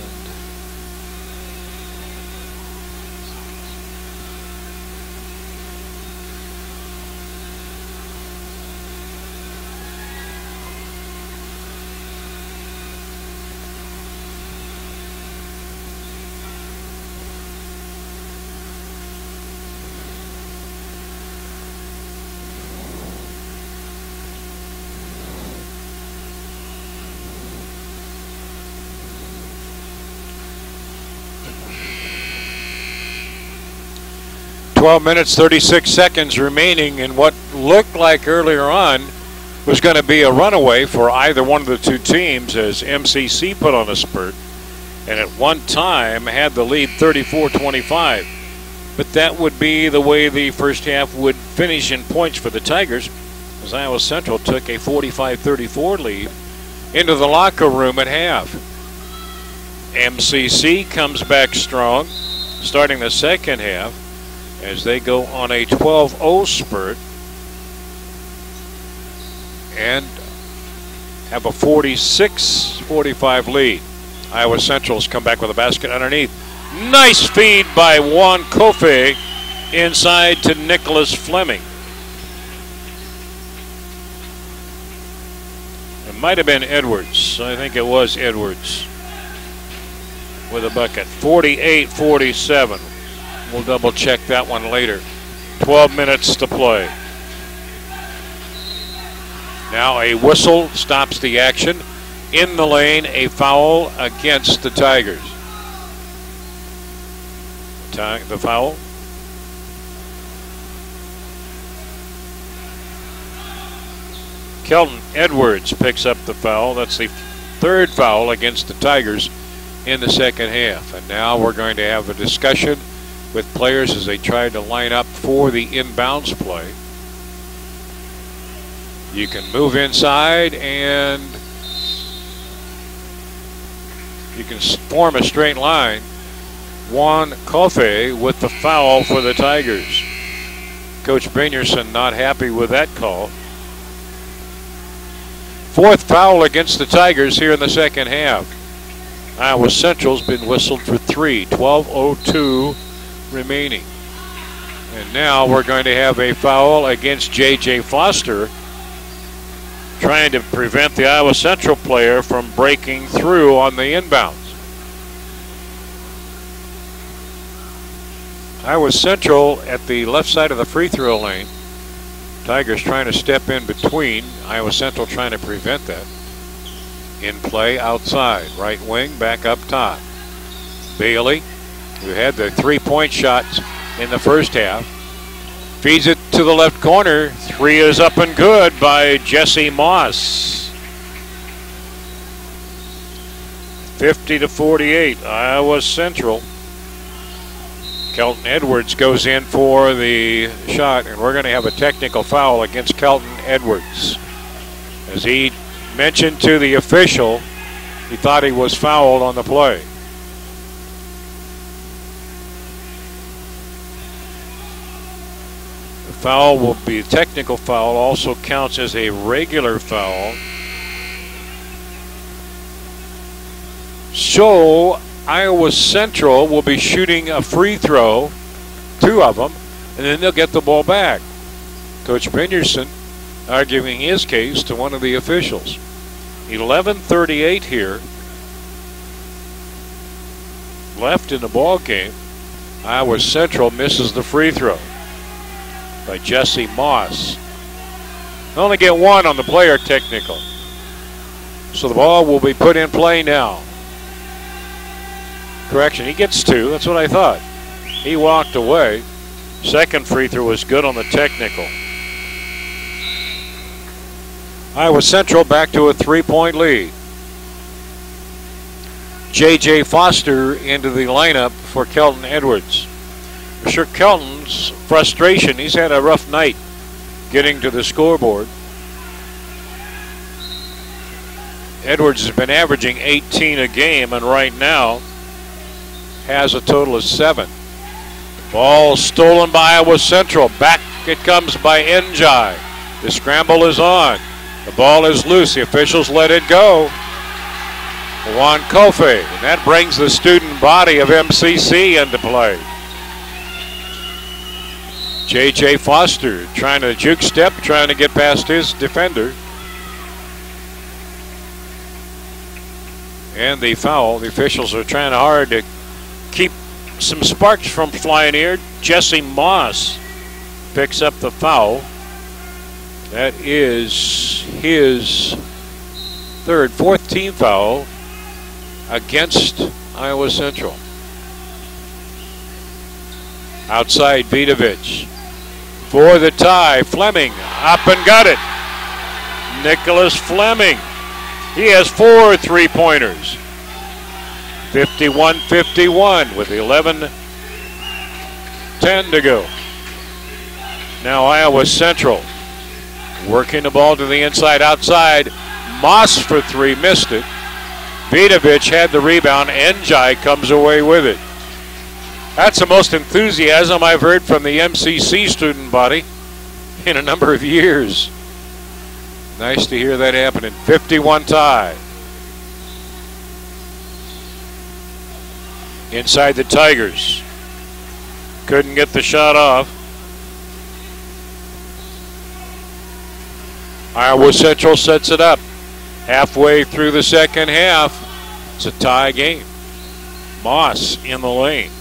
$12 minutes, 36 seconds remaining in what looked like earlier on was going to be a runaway for either one of the two teams as MCC put on a spurt and at one time had the lead 34-25. But that would be the way the first half would finish in points for the Tigers as Iowa Central took a 45-34 lead into the locker room at half. MCC comes back strong starting the second half as they go on a 12-0 spurt and have a 46-45 lead. Iowa Central's come back with a basket underneath. Nice feed by Juan Kofi inside to Nicholas Fleming. It might have been Edwards. I think it was Edwards with a bucket. 48-47. We'll double check that one later. 12 minutes to play. Now a whistle stops the action. In the lane, a foul against the Tigers. The foul. Kelton Edwards picks up the foul. That's the third foul against the Tigers in the second half. And now we're going to have a discussion with players as they try to line up for the inbounds play. You can move inside and you can form a straight line. Juan Coffey with the foul for the Tigers. Coach Brynjarson not happy with that call. Fourth foul against the Tigers here in the second half. Iowa Central's been whistled for 3. 12:02 remaining. And now we're going to have a foul against J.J. Foster, trying to prevent the Iowa Central player from breaking through on the inbounds. Iowa Central at the left side of the free throw lane. Tigers trying to step in between. Iowa Central trying to prevent that. In play outside. Right wing back up top. Bailey, who had the 3-point shots in the first half, feeds it to the left corner. 3 is up and good by Jesse Moss. 50-48, Iowa Central. Kelton Edwards goes in for the shot, and we're going to have a technical foul against Kelton Edwards. As he mentioned to the official, he thought he was fouled on the play. The foul will be a technical foul, also counts as a regular foul. So Iowa Central will be shooting a free throw, 2 of them, and then they'll get the ball back. Coach Brynjarson arguing his case to one of the officials. 11:38 here left in the ball game. Iowa Central misses the free throw by Jesse Moss. They only get 1 on the player technical. So the ball will be put in play now. Correction, he gets 2. That's what I thought. He walked away. Second free throw was good on the technical. Iowa Central back to a 3-point lead. J.J. Foster into the lineup for Kelton Edwards. I'm sure Kelton's frustration, he's had a rough night getting to the scoreboard. Edwards has been averaging 18 a game, and right now has a total of 7. Ball stolen by Iowa Central. Back it comes by Njai. The scramble is on. The ball is loose. The officials let it go. Juan Coffey. And that brings the student body of MCC into play. J.J. Foster trying to juke step, trying to get past his defender. And the foul. The officials are trying hard to keep some sparks from flying here. Jesse Moss picks up the foul. That is his fourth team foul against Iowa Central. Outside Vidovic for the tie. Fleming up and got it. Nicholas Fleming. He has 4 3-pointers. 51-51 with 11:10 to go. Now Iowa Central working the ball to the inside outside. Moss for 3, missed it. Vidovic had the rebound. Njai comes away with it. That's the most enthusiasm I've heard from the MCC student body in a number of years. Nice to hear that happening. 51 tie. Inside the Tigers. Couldn't get the shot off. Iowa Central sets it up. Halfway through the second half, it's a tie game. Moss in the lane.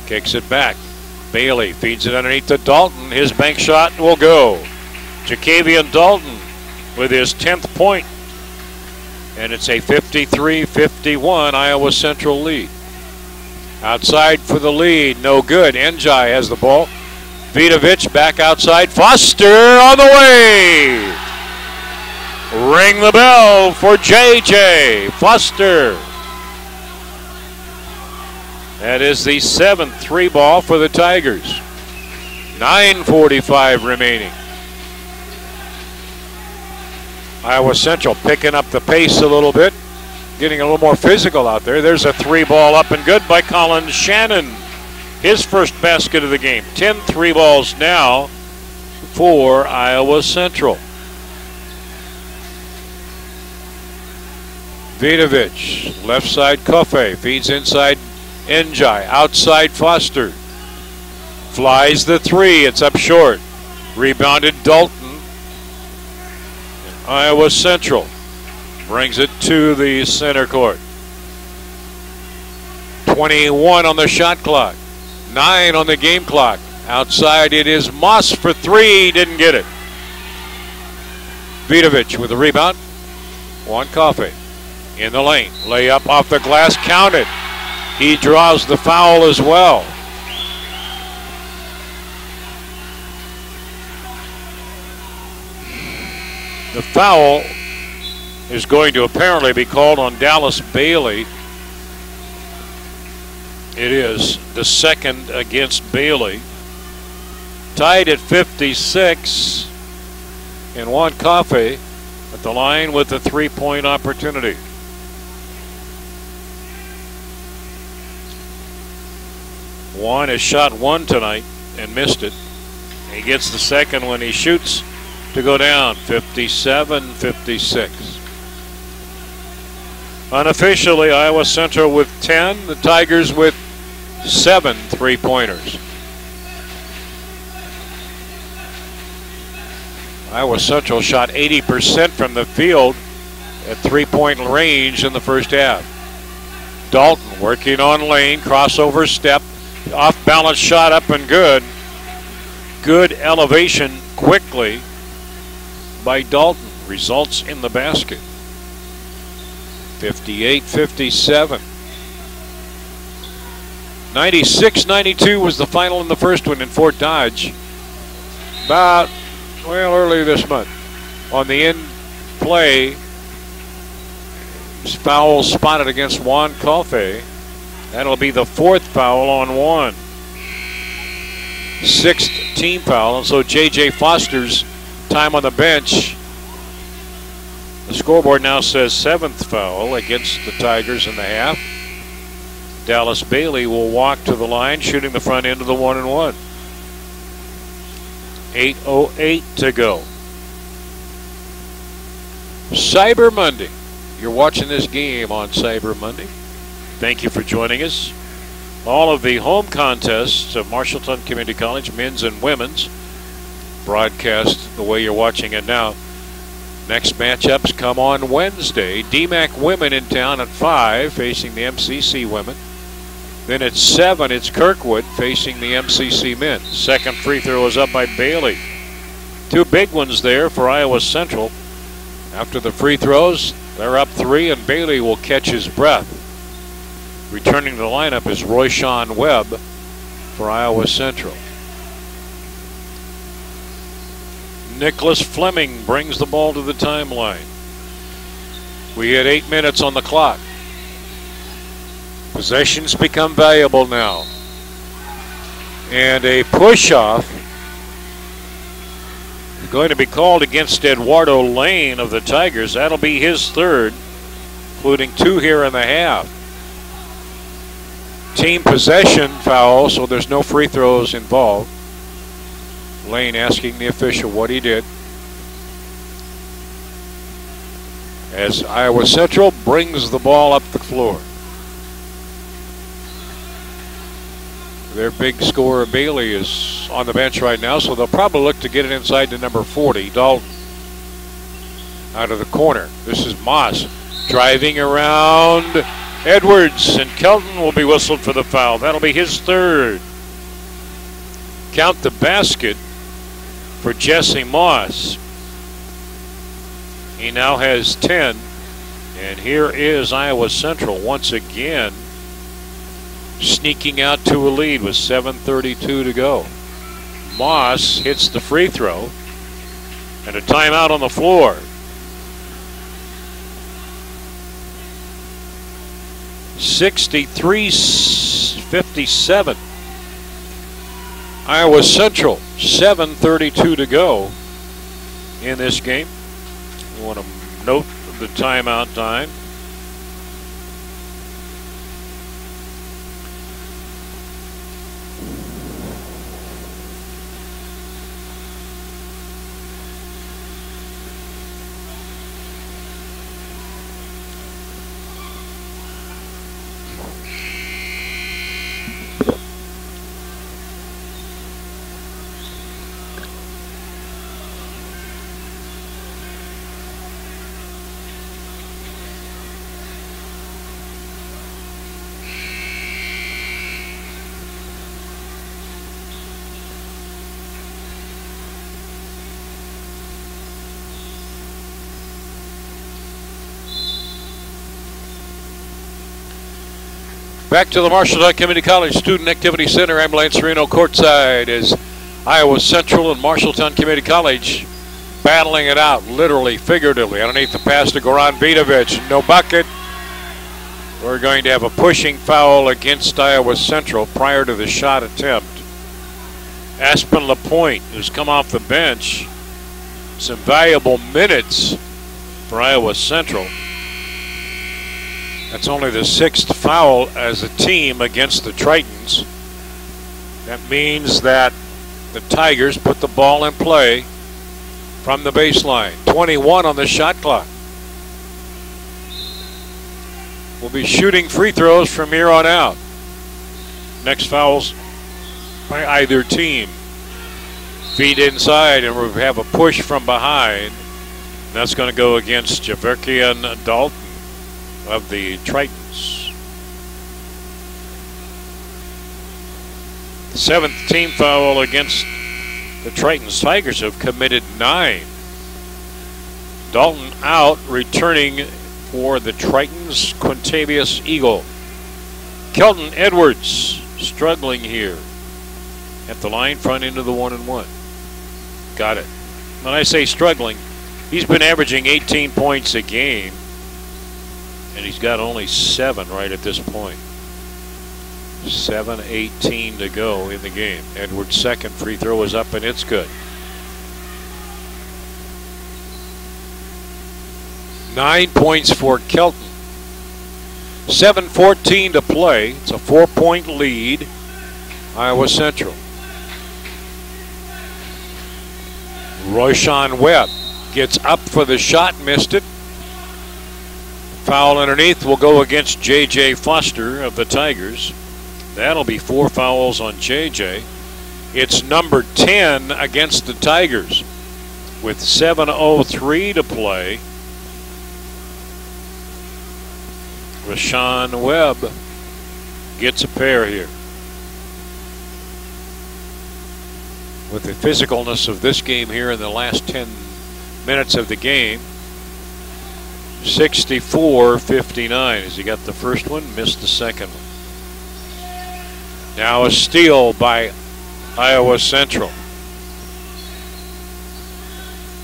Kicks it back. Bailey feeds it underneath to Dalton. His bank shot will go. Jacavian Dalton with his 10th point. And it's a 53-51 Iowa Central lead. Outside for the lead, no good. Njai has the ball. Vidovic back outside. Foster on the way. Ring the bell for J.J. Foster. That is the 7th 3-ball for the Tigers. 9:45 remaining. Iowa Central picking up the pace a little bit, getting a little more physical out there. There's a 3-ball up and good by Colin Shannon. His first basket of the game. 10 3-balls now for Iowa Central. Vidovic, left side Kofe, feeds inside Njai, outside Foster. Flies the 3, it's up short. Rebounded Dalton. And Iowa Central brings it to the center court. 21 on the shot clock. 9 on the game clock. Outside it is Moss for 3, didn't get it. Vidovic with the rebound. Juan Coffey in the lane. Layup off the glass, counted. He draws the foul as well. The foul is going to apparently be called on Dallas Bailey. It is the second against Bailey. Tied at 56. And Juan Coffey at the line with the 3-point opportunity. Juan has shot 1 tonight and missed it. He gets the second when he shoots to go down. 57-56. Unofficially, Iowa Central with 10. The Tigers with 7 3-pointers. Iowa Central shot 80% from the field at 3-point range in the first half. Dalton working on lane, crossover step, off balance shot up and good. Good elevation quickly by Dalton. Results in the basket. 58-57. 96-92 was the final in the first one in Fort Dodge. About, well, early this month. On the end play, foul spotted against Juan Coffey. That'll be the 4th foul on Juan. 6th team foul, and so J.J. Foster's time on the bench. The scoreboard now says 7th foul against the Tigers in the half. Dallas Bailey will walk to the line, shooting the front end of the 1-and-1. 8:08 to go. Cyber Monday. You're watching this game on Cyber Monday. Thank you for joining us. All of the home contests of Marshalltown Community College, men's and women's, broadcast the way you're watching it now. Next matchups come on Wednesday. DMAC women in town at 5, facing the MCC women. Then at 7, it's Kirkwood facing the MCC men. Second free throw is up by Bailey. 2 big ones there for Iowa Central. After the free throws, they're up 3, and Bailey will catch his breath. Returning to the lineup is Royshawn Webb for Iowa Central. Nicholas Fleming brings the ball to the timeline. We had 8 minutes on the clock. Possessions become valuable now. And a push-off going to be called against Eduardo Lane of the Tigers. That'll be his 3rd, including 2 here in the half. Team possession foul, so there's no free throws involved. Lane asking the official what he did. As Iowa Central brings the ball up the floor. Their big scorer Bailey is on the bench right now, so they'll probably look to get it inside to number 40, Dalton. Out of the corner. This is Moss driving around Edwards, and Kelton will be whistled for the foul. That'll be his 3rd. Count the basket for Jesse Moss. He now has 10. And here is Iowa Central once again sneaking out to a lead with 7:32 to go. Moss hits the free throw, and a timeout on the floor. 63-57. Iowa Central, 7:32 to go in this game. We want to note the timeout time. Back to the Marshalltown Community College Student Activity Center. I'm Lance Reno courtside as Iowa Central and Marshalltown Community College battling it out, literally, figuratively. Underneath the pass to Goran Vidovic. No bucket. We're going to have a pushing foul against Iowa Central prior to the shot attempt. Aspen LaPointe, who's come off the bench, some valuable minutes for Iowa Central. That's only the 6th foul as a team against the Tritons. That means that the Tigers put the ball in play from the baseline. 21 on the shot clock. We'll be shooting free throws from here on out. Next fouls by either team. Feed inside and we have a push from behind. That's going to go against Javerkian Dalton of the Tritons. The 7th team foul against the Tritons. Tigers have committed 9. Dalton out, returning for the Tritons, Quintavious Eagle. Kelton Edwards struggling here at the line, front into the 1-and-1. Got it. When I say struggling, he's been averaging 18 points a game. And he's got only 7 right at this point. 7:18 to go in the game. Edwards' second free throw is up and it's good. 9 points for Kelton. 7:14 to play. It's a 4-point lead. Iowa Central. Royshawn Webb gets up for the shot, missed it. Foul underneath will go against J.J. Foster of the Tigers. That'll be 4 fouls on J.J. It's number 10 against the Tigers with 7:03 to play. Royshawn Webb gets a pair here. With the physicalness of this game here in the last 10 minutes of the game, 64-59 as he got the first one, missed the second one. Now a steal by Iowa Central.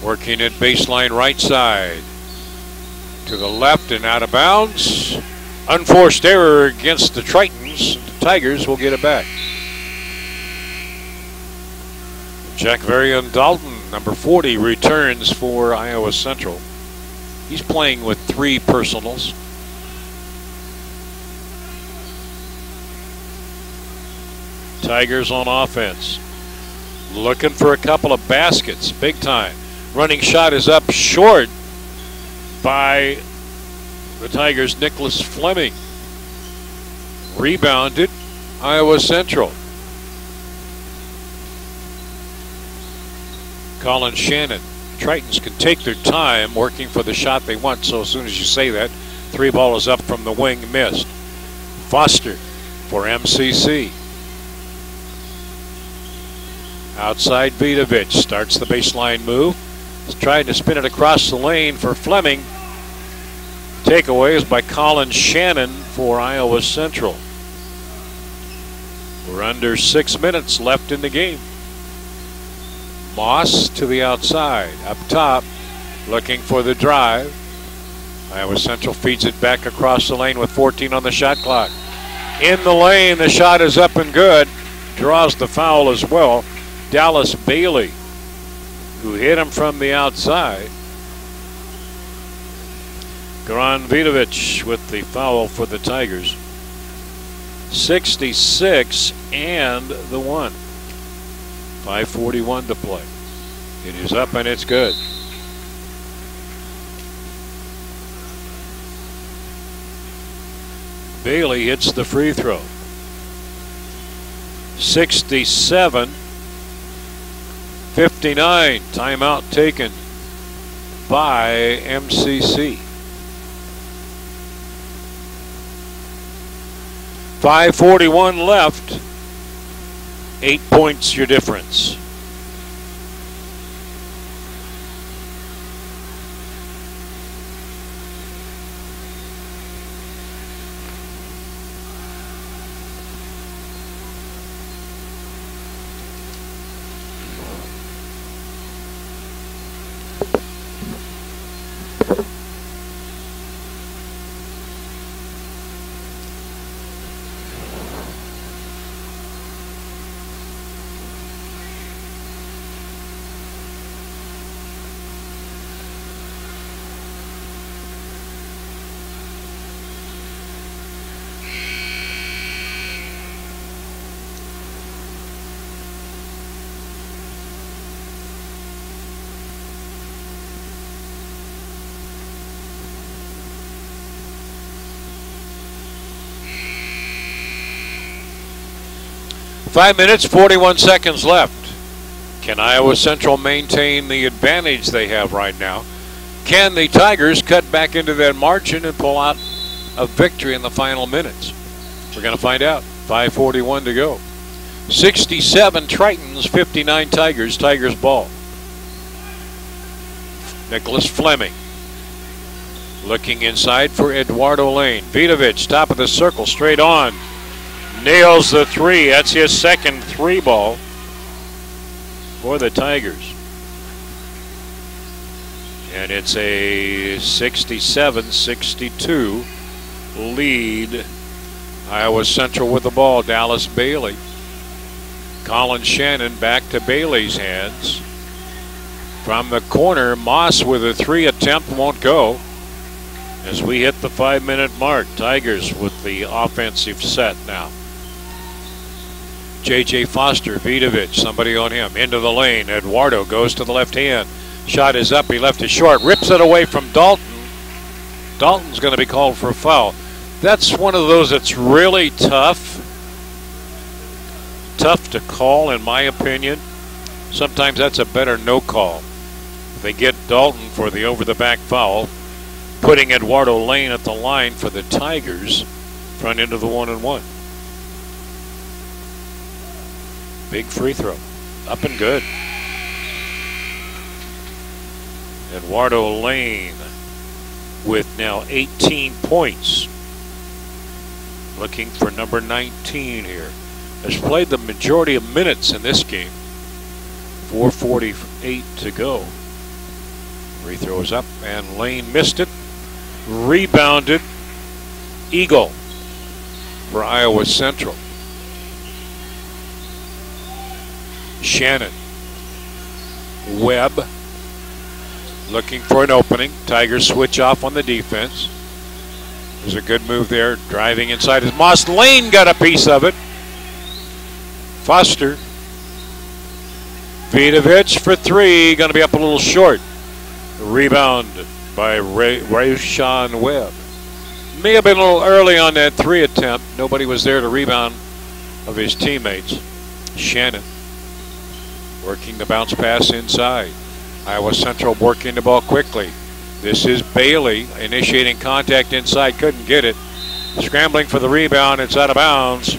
Working at baseline right side. To the left and out of bounds. Unforced error against the Tritons. The Tigers will get it back. Jackvarian Dalton, number 40, returns for Iowa Central. He's playing with 3 personals. Tigers on offense. Looking for a couple of baskets, big time. Running shot is up short by the Tigers' Nicholas Fleming. Rebounded, Iowa Central. Colin Shannon. Tritons can take their time working for the shot they want, so as soon as you say that, 3 ball is up from the wing, missed. Foster for MCC. Outside Vidovic starts the baseline move. He's trying to spin it across the lane for Fleming. Takeaway is by Colin Shannon for Iowa Central. We're under 6 minutes left in the game. Moss to the outside, up top, looking for the drive. Iowa Central feeds it back across the lane with 14 on the shot clock. In the lane, the shot is up and good. Draws the foul as well. Dallas Bailey, who hit him from the outside. Goran Vidovic with the foul for the Tigers. 66 and the one. 5:41 to play. It is up and it's good. Bailey hits the free throw. 67-59. Timeout taken by MCC. 5:41 left. 8 points your difference. Five minutes, 41 seconds left. Can Iowa Central maintain the advantage they have right now? Can the Tigers cut back into that margin and pull out a victory in the final minutes? We're going to find out. 5:41 to go. 67 Tritons, 59 Tigers. Tigers ball. Nicholas Fleming looking inside for Eduardo Lane. Vidovic, top of the circle, straight on. Nails the three. That's his second three ball for the Tigers. And it's a 67-62 lead. Iowa Central with the ball. Dallas Bailey. Colin Shannon back to Bailey's hands. From the corner, Moss with a three attempt won't go. As we hit the 5-minute mark, Tigers with the offensive set now. J.J. Foster, Vidovic, somebody on him, into the lane. Eduardo goes to the left hand. Shot is up, he left it short, rips it away from Dalton. Dalton's going to be called for a foul. That's one of those that's really tough to call, in my opinion. Sometimes that's a better no call. They get Dalton for the over-the-back foul, putting Eduardo Lane at the line for the Tigers, front end of the 1-and-1. Big free throw. Up and good. Eduardo Lane with now 18 points. Looking for number 19 here. Has played the majority of minutes in this game. 4:48 to go. Free throw is up and Lane missed it. Rebounded. Eagle for Iowa Central. Shannon. Webb looking for an opening. Tigers switch off on the defense. There's a good move there. Driving inside is Moss. Lane got a piece of it. Foster. Vidovic for three. Going to be up a little short. Rebound by Rayshawn Webb. May have been a little early on that three attempt. Nobody was there to rebound of his teammates. Shannon working the bounce pass inside. Iowa Central working the ball quickly. This is Bailey initiating contact inside. Couldn't get it. Scrambling for the rebound. It's out of bounds.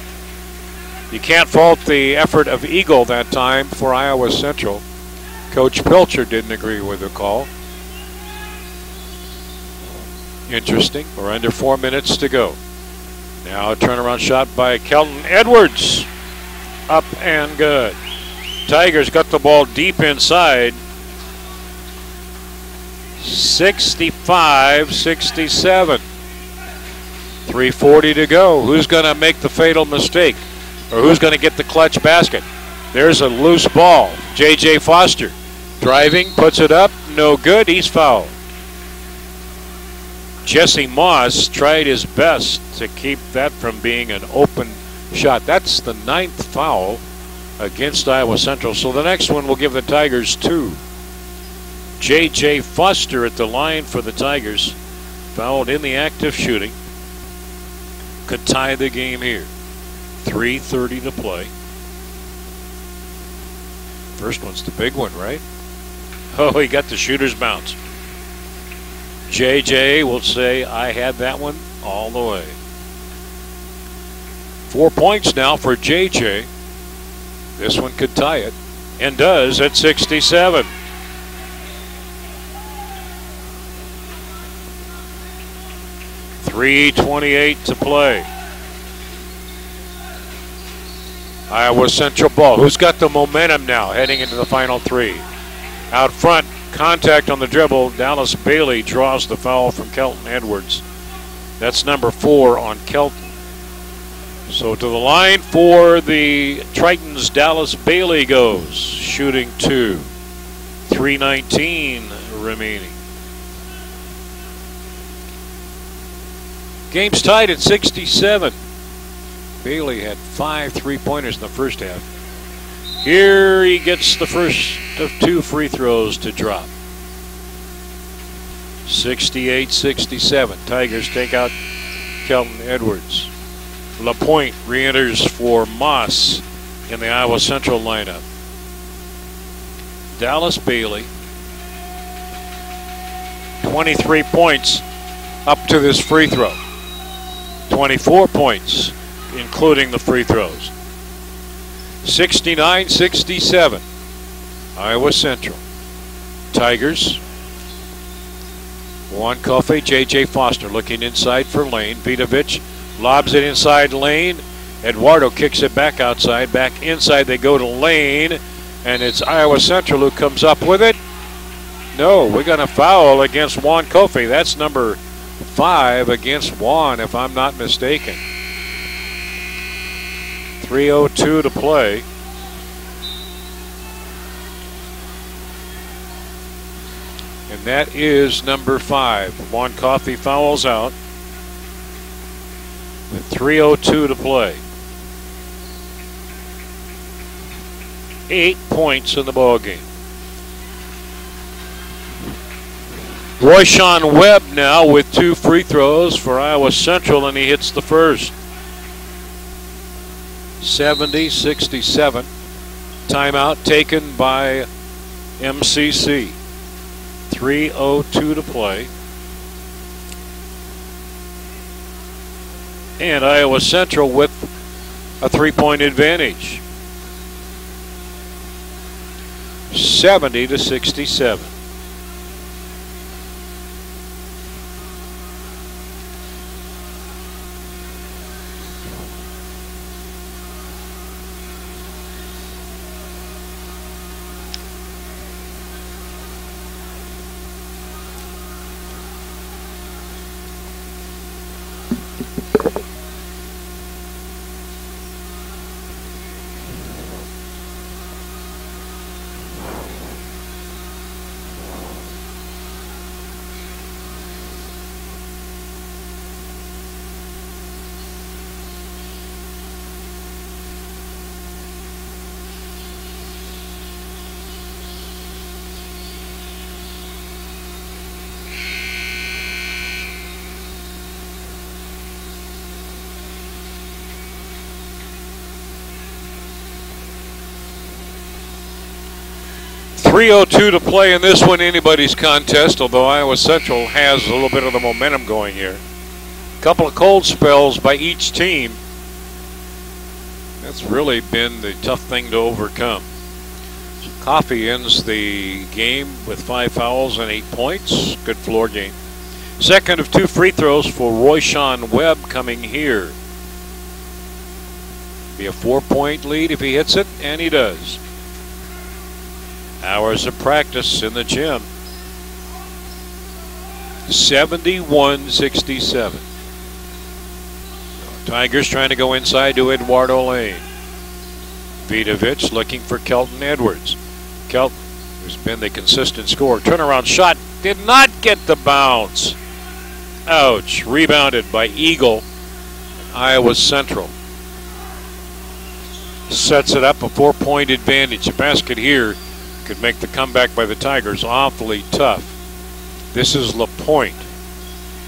You can't fault the effort of Eagle that time for Iowa Central. Coach Pilcher didn't agree with the call. Interesting. We're under 4 minutes to go. Now a turnaround shot by Kelton Edwards. Up and good. Tigers got the ball deep inside. 65-67. 3:40 to go. Who's going to make the fatal mistake? Or who's going to get the clutch basket? There's a loose ball. J.J. Foster driving, puts it up. No good. He's fouled. Jesse Moss tried his best to keep that from being an open shot. That's the 9th foul against Iowa Central. So the next one will give the Tigers 2. J.J. Foster at the line for the Tigers. Fouled in the act of shooting. Could tie the game here. 3:30 to play. First one's the big one, right? Oh, he got the shooter's bounce. JJ will say, I had that one all the way. 4 points now for JJ. This one could tie it, and does at 67. .328 to play. Iowa Central ball. Who's got the momentum now heading into the final three? Out front, contact on the dribble. Dallas Bailey draws the foul from Kelton Edwards. That's number 4 on Kelton. So to the line for the Tritons, Dallas Bailey goes. Shooting 2. 3:19 remaining. Game's tied at 67. Bailey had 5 3-pointers in the first half. Here he gets the first of 2 free throws to drop. 68-67. Tigers take out Kelton Edwards. LaPointe re-enters for Moss in the Iowa Central lineup. Dallas Bailey, 23 points up to this free throw. 24 points, including the free throws. 69-67. Iowa Central. Tigers. Juan Coffey, J.J. Foster looking inside for Lane. Vidovic lobs it inside Lane. Eduardo kicks it back outside. Back inside they go to Lane. And it's Iowa Central who comes up with it. No, we're going to foul against Juan Coffey. That's number 5 against Juan, if I'm not mistaken. 3:02 to play. And that is number 5. Juan Coffey fouls out with 3:02 to play. 8 points in the ball game. Royshawn Webb now with 2 free throws for Iowa Central, and he hits the first. 70-67. Timeout taken by MCC. 3:02 to play. And Iowa Central with a 3-point advantage. 70-67. .302 to play in this one, anybody's contest, although Iowa Central has a little bit of the momentum going here. A couple of cold spells by each team. That's really been the tough thing to overcome. So Coffey ends the game with 5 fouls and 8 points. Good floor game. Second of 2 free throws for Royshawn Webb coming here. Be a 4-point lead if he hits it, and he does. Hours of practice in the gym. 71-67. Tigers trying to go inside to Eduardo Lane. Vidovic looking for Kelton Edwards. Kelton, who's been the consistent scorer. Turnaround shot did not get the bounce. Ouch. Rebounded by Eagle, Iowa Central. Sets it up a 4-point advantage. A basket here could make the comeback by the Tigers awfully tough. This is LaPointe.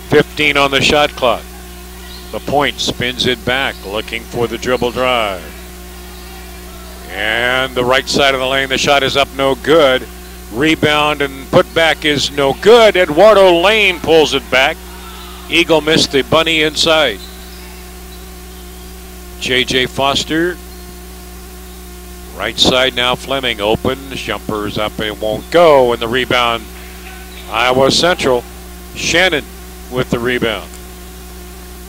15 on the shot clock. LaPointe spins it back, looking for the dribble drive. And the right side of the lane, the shot is up, no good. Rebound and put back is no good. Eduardo Lane pulls it back. Eagle missed the bunny inside. J.J. Foster. Right side now, Fleming open. Jumper's up, it won't go. And the rebound, Iowa Central. Shannon with the rebound.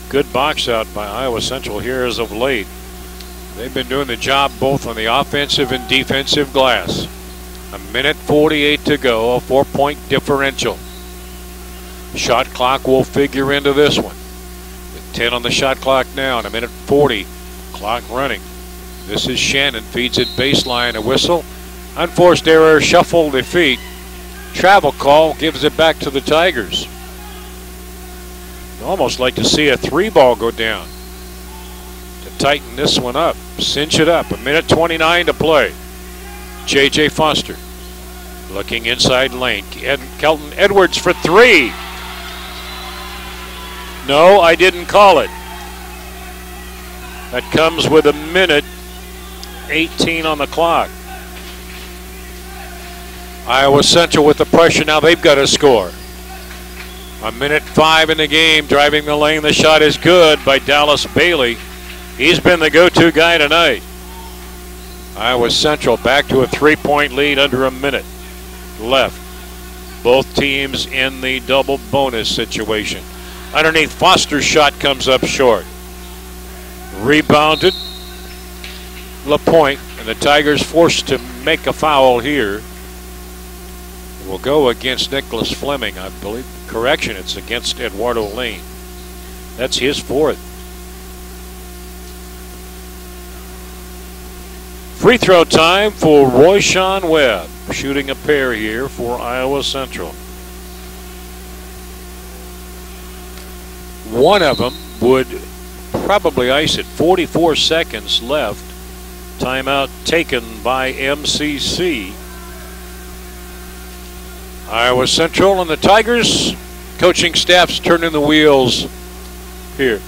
Good box out by Iowa Central here as of late. They've been doing the job both on the offensive and defensive glass. 1:48 to go, a 4-point differential. Shot clock will figure into this one. With 10 on the shot clock now, and 1:40, clock running. This is Shannon, feeds it baseline, a whistle. Unforced error, shuffle defeat. Travel call gives it back to the Tigers. I'd almost like to see a 3-ball go down to tighten this one up, cinch it up. 1:29 to play. J.J. Foster looking inside lane. Kelton Edwards for 3. No, I didn't call it. That comes with 1:18 on the clock. Iowa Central with the pressure now. They've got to score. 1:05 in the game, driving the lane. The shot is good by Dallas Bailey. He's been the go-to guy tonight. Iowa Central back to a 3-point lead under a minute left. Both teams in the double bonus situation. Underneath, Foster's shot comes up short. Rebounded, LaPointe, and the Tigers forced to make a foul here. It will go against Nicholas Fleming, I believe. Correction, it's against Eduardo Lane. That's his 4th. Free throw time for Royshawn Webb, shooting a pair here for Iowa Central. One of them would probably ice it. 44 seconds left. Timeout taken by MCC. Iowa Central and the Tigers coaching staff's turning the wheels here.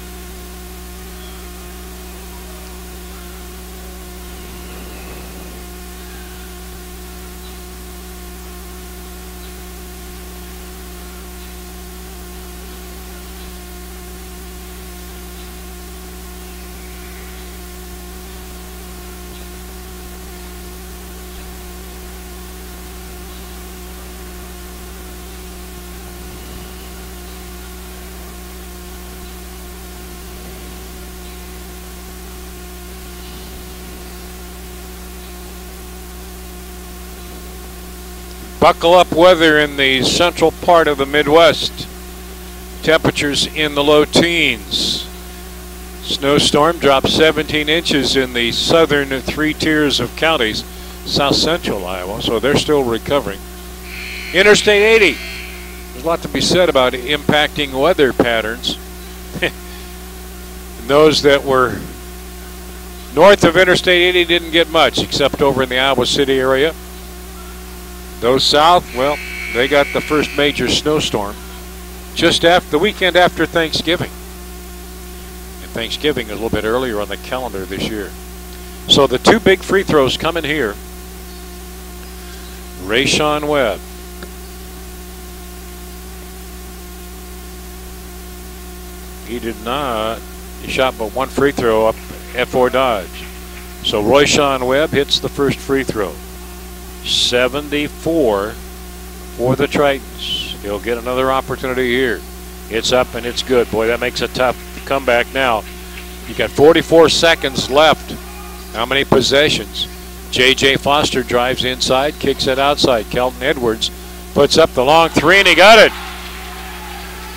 Buckle up weather in the central part of the Midwest. Temperatures in the low teens. Snowstorm dropped 17 inches in the southern 3 tiers of counties, south central Iowa, so they're still recovering. Interstate 80. There's a lot to be said about impacting weather patterns. Those that were north of Interstate 80 didn't get much, except over in the Iowa City area. Those south, well, they got the first major snowstorm just after the weekend after Thanksgiving. And Thanksgiving is a little bit earlier on the calendar this year. So the 2 big free throws coming here. Royshawn Webb. He did not. He shot but 1 free throw up at Fort Dodge. So Royshawn Webb hits the first free throw. 74 for the Tritons. He'll get another opportunity here. It's up and it's good. Boy, that makes a tough comeback now. You got 44 seconds left. How many possessions? J.J. Foster drives inside, kicks it outside. Kelton Edwards puts up the long 3, and he got it.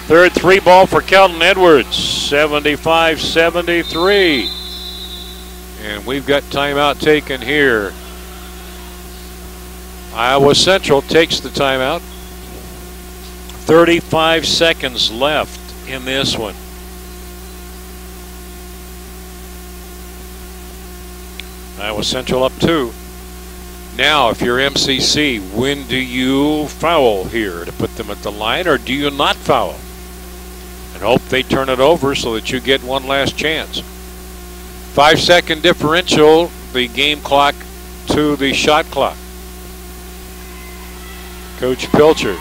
Third three ball for Kelton Edwards, 75-73. And we've got timeout taken here. Iowa Central takes the timeout. 35 seconds left in this one. Iowa Central up 2. Now, if you're MCC, when do you foul here to put them at the line, or do you not foul? And hope they turn it over so that you get one last chance. 5-second differential, the game clock to the shot clock. Coach Pilcher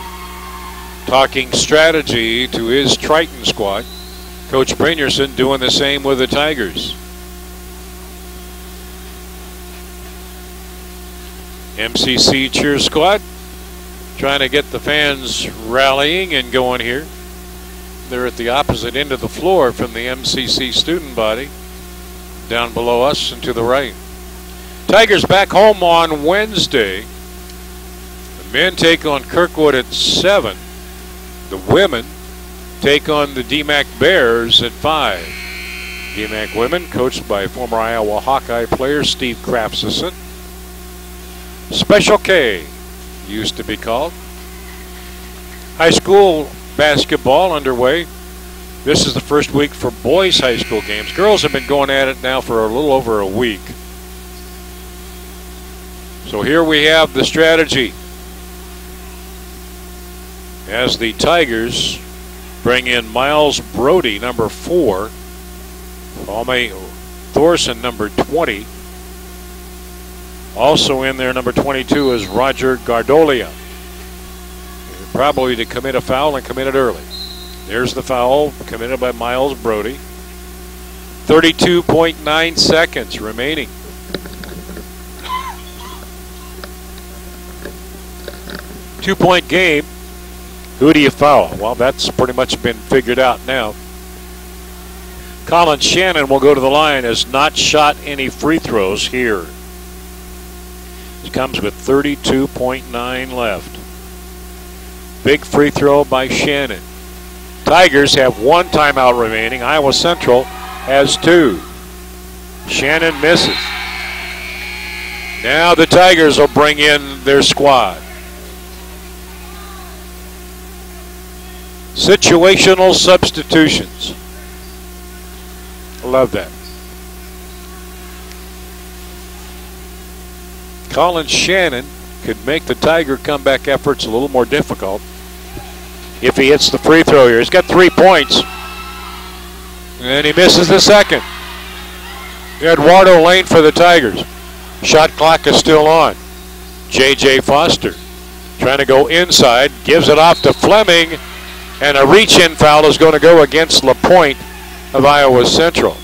talking strategy to his Triton squad. Coach Brynjolfsson doing the same with the Tigers. MCC cheer squad trying to get the fans rallying and going here. They're at the opposite end of the floor from the MCC student body, down below us and to the right. Tigers back home on Wednesday. The men take on Kirkwood at 7. The women take on the DMAC Bears at 5. DMAC women coached by former Iowa Hawkeye player Steve Krafsison. Special K used to be called. High school basketball underway. This is the first week for boys high school games. Girls have been going at it now for a little over a week. So here we have the strategy as the Tigers bring in Miles Brody, number 4, Palme Thorson, number 20. Also in there, number 22, is Roger Gardolia. Probably to commit a foul and commit it early. There's the foul committed by Miles Brody. 32.9 seconds remaining. Two-point game. Who do you foul? Well, that's pretty much been figured out now. Colin Shannon will go to the line, has not shot any free throws here. He comes with 32.9 left. Big free throw by Shannon. Tigers have 1 timeout remaining. Iowa Central has 2. Shannon misses. Now the Tigers will bring in their squad. Situational substitutions. I love that. Colin Shannon could make the Tiger comeback efforts a little more difficult if he hits the free throw here. He's got 3 points. And he misses the second. Eduardo Lane for the Tigers. Shot clock is still on. J.J. Foster trying to go inside. Gives it off to Fleming. And a reach-in foul is going to go against LaPointe of Iowa Central.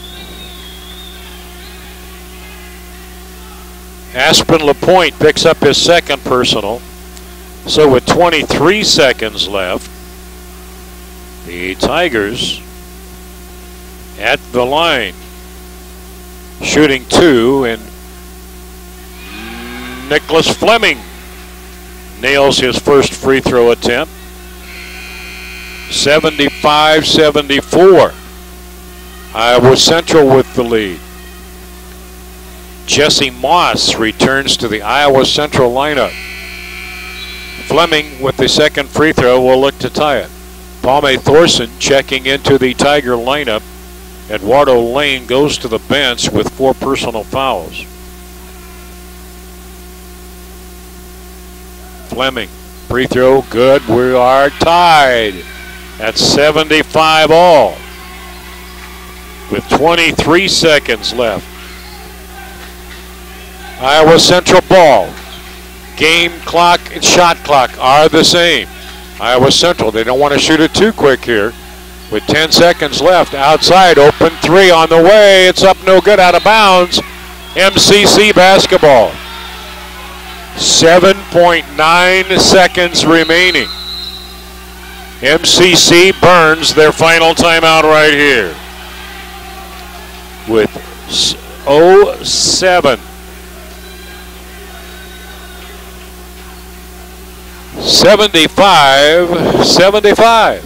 Aspen LaPointe picks up his second personal. So with 23 seconds left, the Tigers at the line, shooting 2, and Nicholas Fleming nails his first free throw attempt. 75-74. Iowa Central with the lead. Jesse Moss returns to the Iowa Central lineup. Fleming with the second free throw will look to tie it. Palme Thorson checking into the Tiger lineup. Eduardo Lane goes to the bench with 4 personal fouls. Fleming, free throw, good. We are tied at 75 all with 23 seconds left. Iowa Central ball. Game clock and shot clock are the same. Iowa Central, they don't want to shoot it too quick here. With 10 seconds left, outside, open 3 on the way. It's up no good, out of bounds. MCC basketball. 7.9 seconds remaining. MCC burns their final timeout right here with 07. 75-75.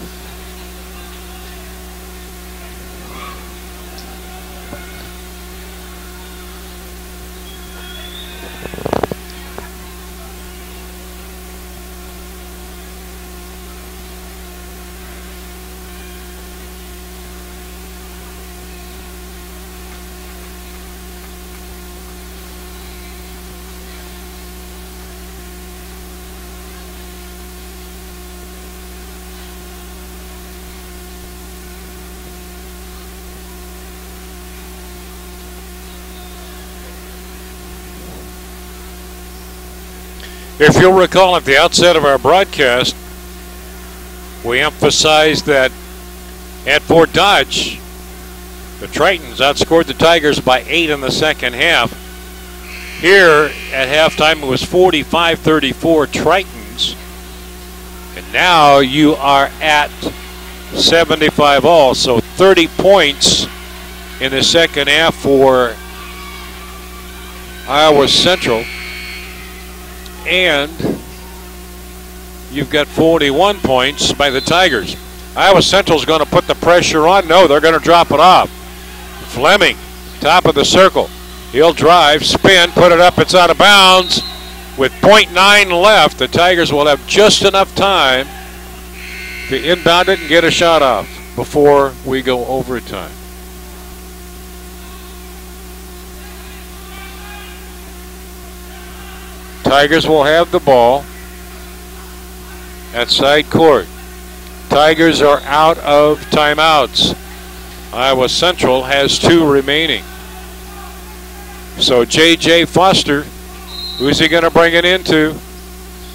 If you'll recall at the outset of our broadcast, we emphasized that at Fort Dodge, the Tritons outscored the Tigers by 8 in the second half. Here at halftime it was 45-34 Tritons. And now you are at 75 all. So 30 points in the second half for Iowa Central. And you've got 41 points by the Tigers. Iowa Central's going to put the pressure on. No, they're going to drop it off. Fleming, top of the circle. He'll drive, spin, put it up. It's out of bounds. With .9 left, the Tigers will have just enough time to inbound it and get a shot off before we go overtime. Tigers will have the ball at side court. Tigers are out of timeouts. Iowa Central has 2 remaining. So J.J. Foster, who's he going to bring it into?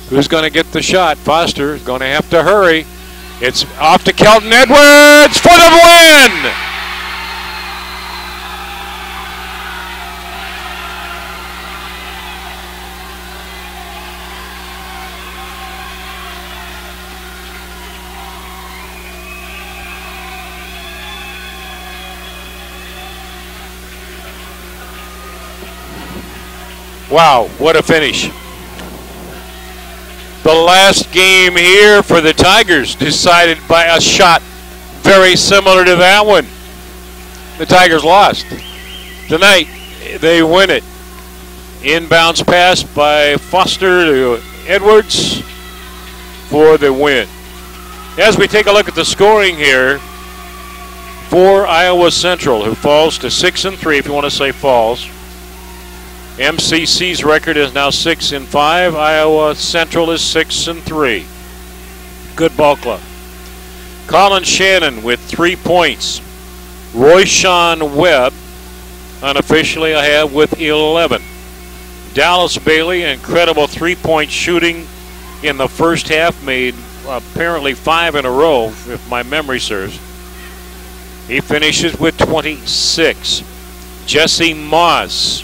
Who's going to get the shot? Foster is going to have to hurry. It's off to Kelton Edwards for the win! Wow, what a finish. The last game here for the Tigers decided by a shot very similar to that one. The Tigers lost. Tonight, they win it. Inbounds pass by Foster to Edwards for the win. As we take a look at the scoring here for Iowa Central, who falls to 6-3, if you want to say falls. MCC's record is now 6-5. Iowa Central is 6-3. Good ball club. Colin Shannon with 3 points. Royshawn Webb unofficially ahead with 11. Dallas Bailey, incredible 3-point shooting in the first half, made apparently 5 in a row, if my memory serves. He finishes with 26. Jesse Moss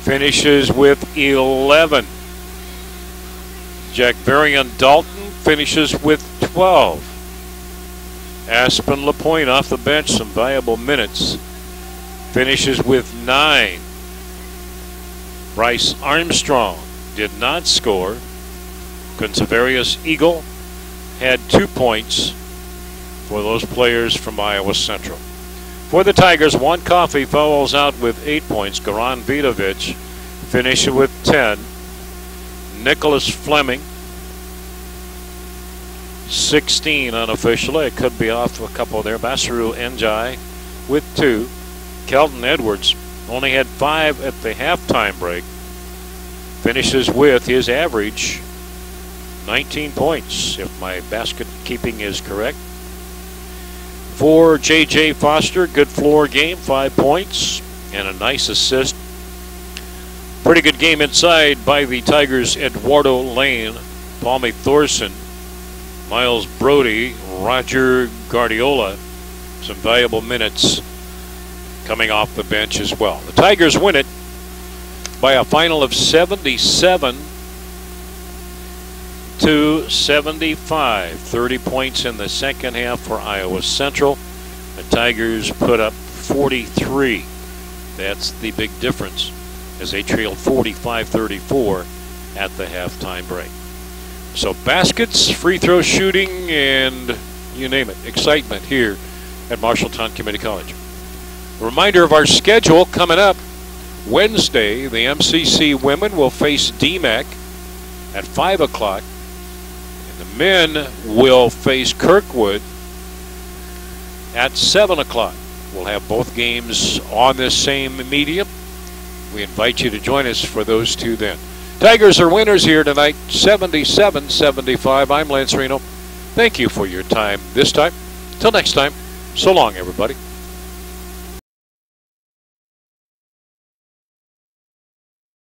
finishes with 11. Jack Varian Dalton finishes with 12. Aspen LaPointe off the bench, some valuable minutes, finishes with 9. Bryce Armstrong did not score. Quinцeverius Eagle had 2 points for those players from Iowa Central. For the Tigers, Juan Coffey fouls out with 8 points. Goran Vidovic finished with 10. Nicholas Fleming, 16 unofficially. It could be off a couple there. Basiru Njai with 2. Kelton Edwards only had 5 at the halftime break. Finishes with his average 19 points, if my basket keeping is correct. For J.J. Foster, good floor game, 5 points and a nice assist. Pretty good game inside by the Tigers. Eduardo Lane, Palmy Thorson, Miles Brody, Roger Guardiola. Some valuable minutes coming off the bench as well. The Tigers win it by a final of 77-75. 30 points in the second half for Iowa Central. The Tigers put up 43. That's the big difference, as they trailed 45-34 at the halftime break. So baskets, free throw shooting, and you name it, excitement here at Marshalltown Community College. A reminder of our schedule coming up. Wednesday, the MCC women will face DMAC at 5 o'clock. The men will face Kirkwood at 7 o'clock. We'll have both games on this same medium. We invite you to join us for those two then. Tigers are winners here tonight, 77-75. I'm Lance Reno. Thank you for your time this time. Till next time, so long, everybody.